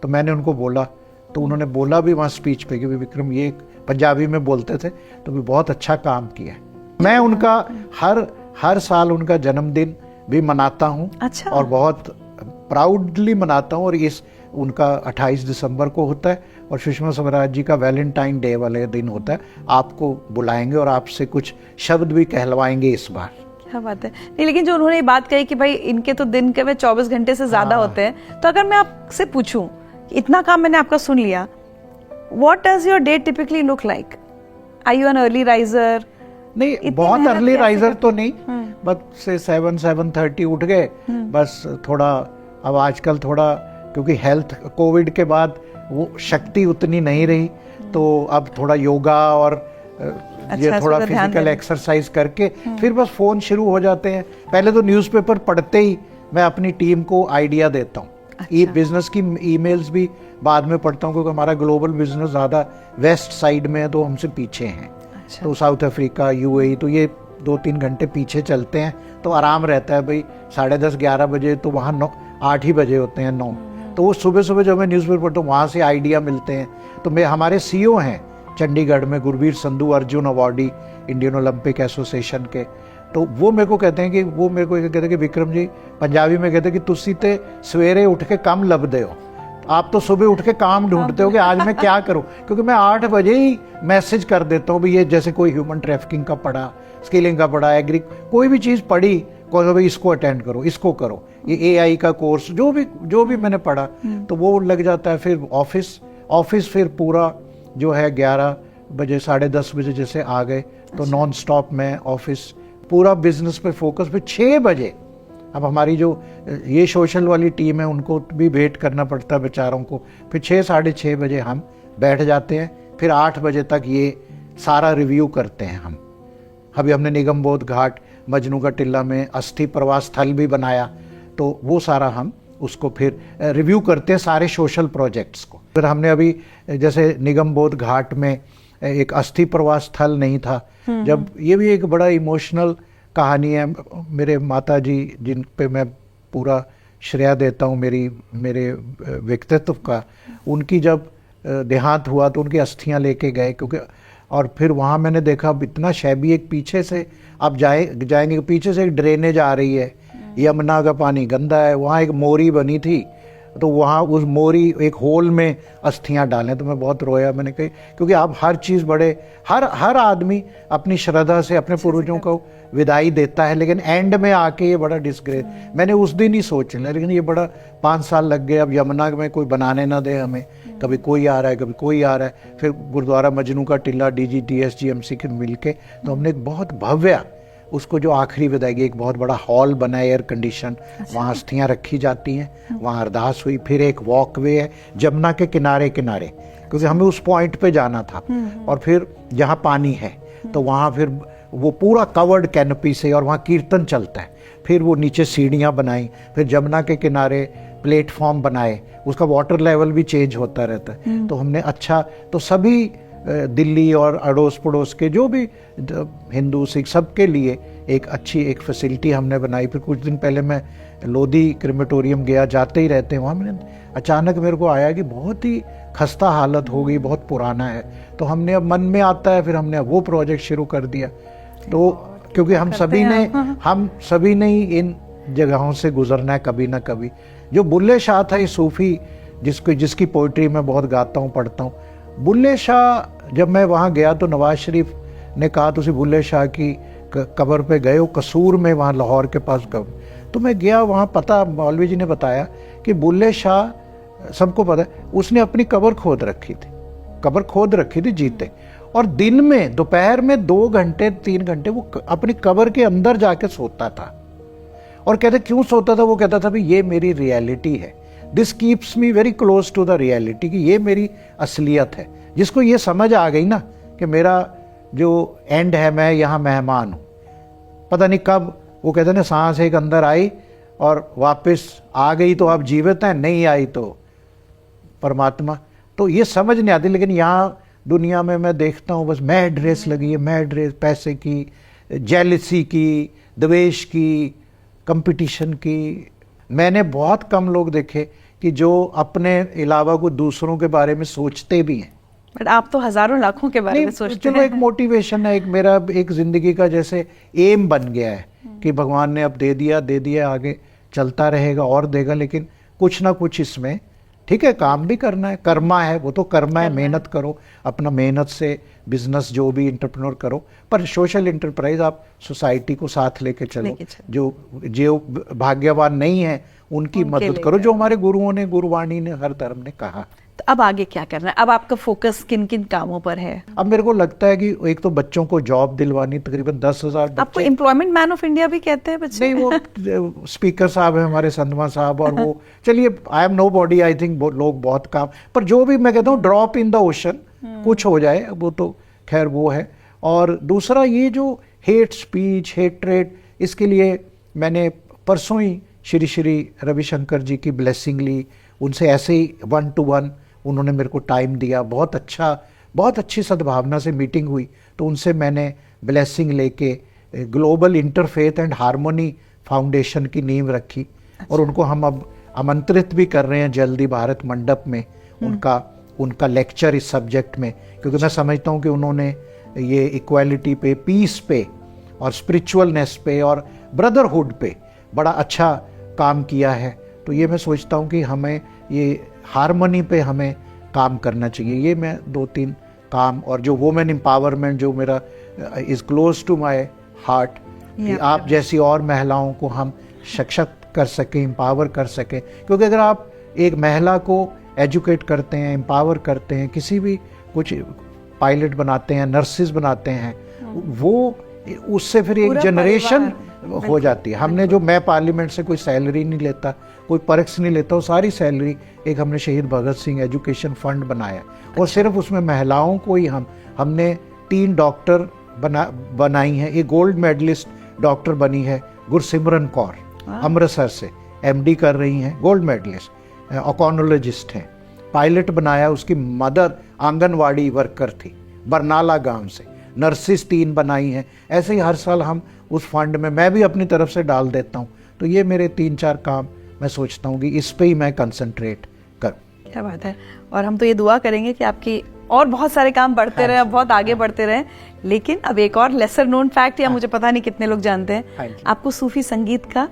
तो मैंने उनको बोला, तो उन्होंने बोला भी वहाँ स्पीच पे कि विक्रम, ये पंजाबी में बोलते थे, तो भी बहुत अच्छा काम किया। मैं उनका हर साल उनका जन्मदिन भी मनाता हूँ। अच्छा। और बहुत प्राउडली मनाता हूँ। और इस उनका 28 दिसंबर को होता है, और सुषमा स्वराज जी का वैलेंटाइन डे वाले दिन होता है। आपको बुलाएंगे और आपसे कुछ शब्द भी कहलवाएंगे इस बार। क्या बात है। नहीं, लेकिन जो उन्होंने बात कही कि भाई इनके तो दिन के 24 घंटे से ज्यादा होते हैं, तो अगर मैं आपसे पूछूं, इतना काम मैंने आपका सुन लिया, what does your day typically look like? Are you an early riser? नहीं, बहुत अर्ली राइजर तो नहीं, बस से 7-7:30 उठ गए। बस थोड़ा, अब आजकल थोड़ा, क्योंकि हेल्थ, कोविड के बाद वो शक्ति उतनी नहीं रही, तो अब थोड़ा योगा और ये थोड़ा फिजिकल एक्सरसाइज करके फिर बस फोन शुरू हो जाते हैं। पहले तो न्यूज़पेपर पढ़ते ही मैं अपनी टीम को आइडिया देता हूँ। अच्छा। बिजनेस की ईमेल्स भी बाद में पढ़ता हूँ, क्योंकि हमारा ग्लोबल बिजनेस ज़्यादा वेस्ट साइड में है, तो हमसे पीछे हैं। अच्छा। तो साउथ अफ्रीका, यूएई, तो ये 2-3 घंटे पीछे चलते हैं, तो आराम रहता है भाई। 10:30-11 बजे तो वहाँ 8 ही बजे होते हैं, 9। तो वो सुबह सुबह जब मैं न्यूज़पेपर पढ़ता हूँ, वहाँ से आइडिया मिलते हैं। तो हमारे CEO हैं चंडीगढ़ में, Gurbir Sandhu, Arjun awardee Indian Olympic association के, तो वो मेरे को कहते हैं कि विक्रम जी, पंजाबी में कहते हैं कि तुसी ते सवेरे उठ के काम लभदे हो, आप तो सुबह उठ के काम ढूंढते हो कि आज मैं क्या करूं। क्योंकि मैं 8 बजे ही मैसेज कर देता हूँ, ये जैसे कोई ह्यूमन ट्रैफिकिंग का पढ़ा, स्किलिंग का पढ़ा, एग्री, कोई भी चीज़ पढ़ी, भाई इसको अटेंड करो, इसको करो, ये AI का कोर्स, जो भी मैंने पढ़ा, तो वो लग जाता है। फिर ऑफिस ऑफिस फिर पूरा जो है 11 बजे 10:30 बजे जैसे आ गए तो नॉन स्टॉप में ऑफिस पूरा बिजनेस पे फोकस। फिर 6 बजे अब हमारी जो ये सोशल वाली टीम है उनको भी वेट करना पड़ता है बेचारों को। फिर 6-6:30 बजे हम बैठ जाते हैं, फिर 8 बजे तक ये सारा रिव्यू करते हैं हम। अभी हमने निगम बोध घाट मजनू का टिल्ला में अस्थि प्रवास स्थल भी बनाया, तो वो सारा हम उसको फिर रिव्यू करते हैं सारे सोशल प्रोजेक्ट्स को। फिर हमने अभी जैसे निगम बोध घाट में एक अस्थि प्रवास स्थल नहीं था, जब ये भी एक बड़ा इमोशनल कहानी है। मेरे माता जी जिन पे मैं पूरा श्रेय देता हूँ मेरे व्यक्तित्व का, उनकी जब देहांत हुआ तो उनकी अस्थियां लेके गए, क्योंकि और फिर वहाँ मैंने देखा अब इतना शैबी, एक पीछे से आप जाएंगे पीछे से एक ड्रेनेज आ रही है, यमुना का पानी गंदा है, वहाँ एक मोरी बनी थी, तो वहाँ उस मोरी एक होल में अस्थियां डालें, तो मैं बहुत रोया। मैंने कही क्योंकि आप हर चीज़ बड़े हर आदमी अपनी श्रद्धा से अपने पूर्वजों को विदाई देता है, लेकिन एंड में आके ये बड़ा डिस्ग्रेस। मैंने उस दिन ही सोच लिया, लेकिन ये बड़ा 5 साल लग गए। अब यमुना में कोई बनाने ना दे हमें, कभी कोई आ रहा है कभी कोई आ रहा है। फिर गुरुद्वारा मजनू का टिल्ला DGTSGMC के मिल के तो हमने एक बहुत भव्य उसको जो आखिरी विदाई, एक बहुत बड़ा हॉल बना है एयर कंडीशन, वहाँ अस्थियाँ रखी जाती हैं, वहाँ अरदास हुई। फिर एक वॉकवे है जमुना के किनारे किनारे, क्योंकि हमें उस पॉइंट पे जाना था, और फिर जहाँ पानी है तो वहाँ फिर वो पूरा कवर्ड कैनपी से, और वहाँ कीर्तन चलता है। फिर वो नीचे सीढ़ियाँ बनाई, फिर जमुना के किनारे प्लेटफॉर्म बनाए, उसका वाटर लेवल भी चेंज होता रहता है। तो हमने अच्छा, तो सभी दिल्ली और अड़ोस पड़ोस के जो भी हिंदू सिख सबके लिए एक अच्छी एक फैसिलिटी हमने बनाई। फिर कुछ दिन पहले मैं लोधी क्रिमेटोरियम गया, जाते ही रहते हैं वहाँ, मैंने अचानक मेरे को आया कि बहुत ही खस्ता हालत हो गई, बहुत पुराना है। तो हमने अब मन में आता है, फिर हमने अब वो प्रोजेक्ट शुरू कर दिया। तो क्योंकि हम सभी ने ही इन जगहों से गुजरना है कभी ना कभी। जो बुल्ले शाह था, ये सूफी जिसकी पोइट्री मैं बहुत गाता हूँ, पढ़ता हूँ। बुल्ले शाह, जब मैं वहाँ गया तो नवाज शरीफ ने कहा तुसी बुल्ले शाह की कब्र पे गए हो, कसूर में, वहाँ लाहौर के पास कब्र। तो मैं गया वहाँ, पता मौलवी जी ने बताया कि बुल्ले शाह, सबको पता है, उसने अपनी कब्र खोद रखी थी जीते, और दिन में दोपहर में 2 घंटे 3 घंटे वो अपनी कब्र के अंदर जाके सोता था। और कहते क्यों सोता था? वो कहता था भाई ये मेरी रियलिटी है, this keeps me very close to the reality, कि ये मेरी असलियत है। जिसको ये समझ आ गई ना कि मेरा जो एंड है, मैं यहाँ मेहमान हूँ, पता नहीं कब वो कहते ना सांस एक अंदर आई और वापस आ गई तो आप जीवित हैं, नहीं आई तो परमात्मा। तो ये समझ नहीं आती। लेकिन यहाँ दुनिया में मैं देखता हूँ बस मैड रेस लगी है, मैड रेस, पैसे की, जेलसी की, द्वेष की, कंपटीशन की। मैंने बहुत कम लोग देखे कि जो अपने अलावा को दूसरों के बारे में सोचते भी हैं। बट आप तो हजारों लाखों के बारे में सोचते हैं। चलो एक मोटिवेशन है, एक मेरा एक जिंदगी का जैसे एम बन गया है कि भगवान ने अब दे दिया, आगे चलता रहेगा और देगा। लेकिन कुछ ना कुछ इसमें, ठीक है, काम भी करना है, कर्मा है, वो तो कर्मा है, मेहनत करो, अपना मेहनत से बिजनेस जो भी इंटरप्रेन्योर करो, पर सोशल इंटरप्राइज आप सोसाइटी को साथ लेके चलो। जो भाग्यवान नहीं है उनकी मदद करो, जो हमारे गुरुओं ने, गुरुवाणी ने, हर धर्म ने कहा। तो अब आगे क्या करना है? अब आपका फोकस किन किन कामों पर है? अब मेरे को लगता है कि एक तो बच्चों को जॉब दिलवानी, तकरीबन 10,000 बच्चे। आपको एम्प्लॉयमेंट मैन ऑफ इंडिया भी कहते हैं बच्चे? नहीं, वो स्पीकर साहब है हमारे, संधवा साहब, और वो चलिए I am nobody, I think लोग बहुत काम, पर जो भी मैं कहता हूँ ड्रॉप इन द ओशन कुछ हो जाए, वो तो खैर वो है। और दूसरा ये जो हेट स्पीच, हेट्रेड, इसके लिए मैंने परसों ही श्री रविशंकर जी की ब्लेसिंग ली, उनसे ऐसे ही 1-to-1 उन्होंने मेरे को टाइम दिया, बहुत अच्छी सद्भावना से मीटिंग हुई। तो उनसे मैंने ब्लेसिंग लेके global interfaith and harmony foundation की नींव रखी। और उनको हम अब आमंत्रित भी कर रहे हैं जल्दी भारत मंडप में उनका लेक्चर इस सब्जेक्ट में, क्योंकि मैं समझता हूँ कि उन्होंने ये इक्वालिटी पे, पीस पे और स्पिरिचुअलनेस पे और ब्रदरहुड पे बड़ा अच्छा काम किया है। तो ये मैं सोचता हूँ कि हमें ये हार्मनी पे हमें काम करना चाहिए। ये मैं 2-3 काम, और जो वुमेन एम्पावरमेंट जो मेरा is close to my heart, कि आप जैसी और महिलाओं को हम सशक्त कर सकें, एम्पावर कर सकें। क्योंकि अगर आप एक महिला को एजुकेट करते हैं, एम्पावर करते हैं, किसी भी कुछ पायलट बनाते हैं, नर्सिस बनाते हैं, वो उससे फिर एक पूरा जनरेशन परिवार, हो जाती है। हमने जो, मैं पार्लियामेंट से कोई सैलरी नहीं लेता, कोई परक्स नहीं लेता, वो सारी सैलरी एक हमने शहीद भगत सिंह एजुकेशन फंड बनाया और सिर्फ उसमें महिलाओं को ही हमने 3 डॉक्टर बनाई हैं। एक गोल्ड मेडलिस्ट डॉक्टर बनी है गुरसिमरन कौर, अमृतसर से एमडी कर रही हैं, गोल्ड मेडलिस्ट ऑकोनोलॉजिस्ट हैं। पायलट बनाया, उसकी मदर आंगनवाड़ी वर्कर थी बरनाला गांव से। नर्सिस 3 बनाई हैं। ऐसे ही हर साल हम उस फंड में, मैं भी अपनी तरफ से डाल देता हूँ। तो ये मेरे 3-4 काम मैं सोचता हूँ कि इस पे ही मैं कंसंट्रेट करूँ। क्या बात है। और हम तो ये दुआ करेंगे कि आपकी और बहुत सारे काम बढ़ते रहे, बहुत आगे बढ़ते रहे। लेकिन अब एक और लेसर नोन फैक्ट, या मुझे पता नहीं कितने लोग जानते हैं, आपको सूफी संगीत का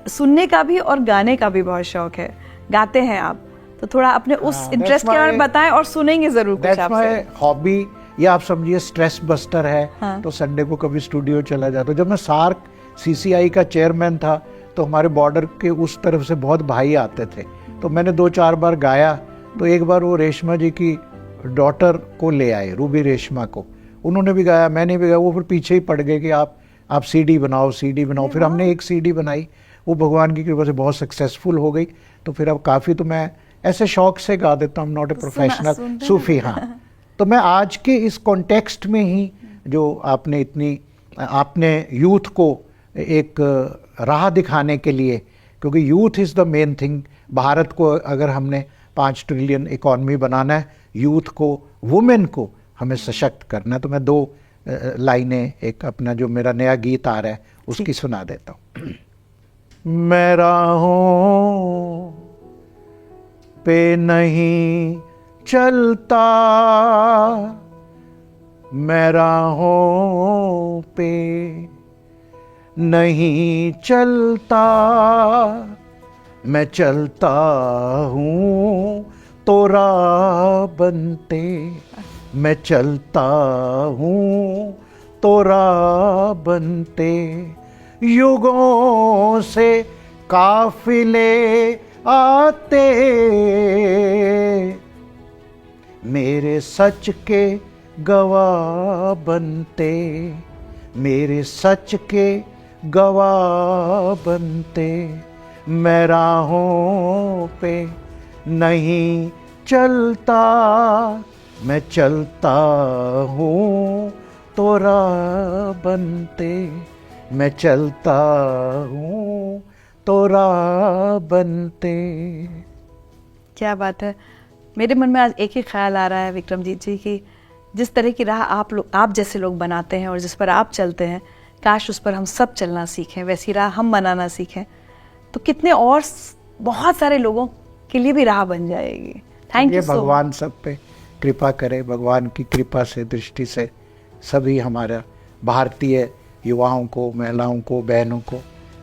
सुनने का भी और गाने का भी बहुत शौक है, गाते हैं आप। तो थोड़ा अपने उस इंटरेस्ट के बारे में बताएं, और सुनेंगे जरूर कुछ आपसे। हॉबी, या आप समझिए स्ट्रेस बस्टर है। तो संडे को कभी स्टूडियो चला जाता। जब मैं सार्क सीसीआई का चेयरमैन था तो हमारे बॉर्डर के उस तरफ से बहुत भाई आते थे, तो मैंने 2-4 बार गाया। तो एक बार वो रेशमा जी की डॉटर को ले आए, रूबी रेशमा को, उन्होंने भी गाया, मैंने भी गाया। वो फिर पीछे ही पड़ गए कि आप सीडी बनाओ, सीडी बनाओ। फिर हमने एक सीडी बनाई, वो भगवान की कृपा से बहुत सक्सेसफुल हो गई। तो फिर अब काफ़ी, तो मैं ऐसे शौक से गा देता हूँ, नॉट ए प्रोफेशनल सूफी। हाँ, तो मैं आज के इस कॉन्टेक्स्ट में ही, जो आपने यूथ को एक राह दिखाने के लिए, क्योंकि youth is the main thing. Bharat को अगर हमने 5 ट्रिलियन इकॉनमी बनाना है, यूथ को, वुमेन को हमें सशक्त करना है। तो मैं 2 लाइनें, एक अपना जो मेरा नया गीत आ रहा है उसकी सुना देता हूँ। मैं राहों पे नहीं चलता, मैं राहों पे नहीं चलता, मैं चलता हूँ तो राह बनते, मैं चलता हूँ तो राह बनते। युगों से काफिले आते, मेरे सच के गवाह बनते, मेरे सच के गवाह बनते। मैं राहों पे नहीं चलता, मैं चलता हूँ तो राह बनते, मैं चलता हूँ तो राह बनते। क्या बात है। मेरे मन में आज एक ही ख्याल आ रहा है विक्रमजीत जी की जिस तरह की राह आप जैसे लोग बनाते हैं और जिस पर आप चलते हैं, काश उस पर हम सब चलना सीखें, वैसी राह हम बनाना सीखें, तो कितने और बहुत सारे लोगों के लिए भी राह बन जाएगी। Thank you. भगवान सब पे कृपा करे, भगवान की कृपा से, दृष्टि से सभी हमारा भारतीय युवाओं को, महिलाओं को, बहनों को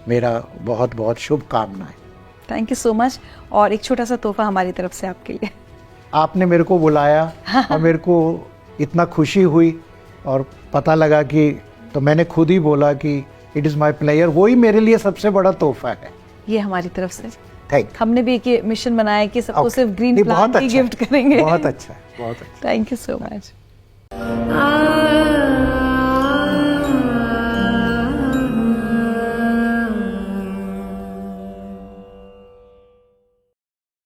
मेरा बहुत बहुत शुभकामनाएं। Thank you so much. और एक छोटा सा तोहफा हमारी तरफ से आपके लिए। आपने मेरे को बुलाया और मेरे को इतना खुशी हुई और पता लगा कि, तो मैंने खुद ही बोला कि इट इज़ माई प्लेयर, वही मेरे लिए सबसे बड़ा तोहफा है। ये हमारी तरफ से थैंक। हमने भी एक मिशन बनाया कि सबको सिर्फ ग्रीन प्लांट ही गिफ्ट करेंगे। बहुत अच्छा, बहुत अच्छा। Thank you so much.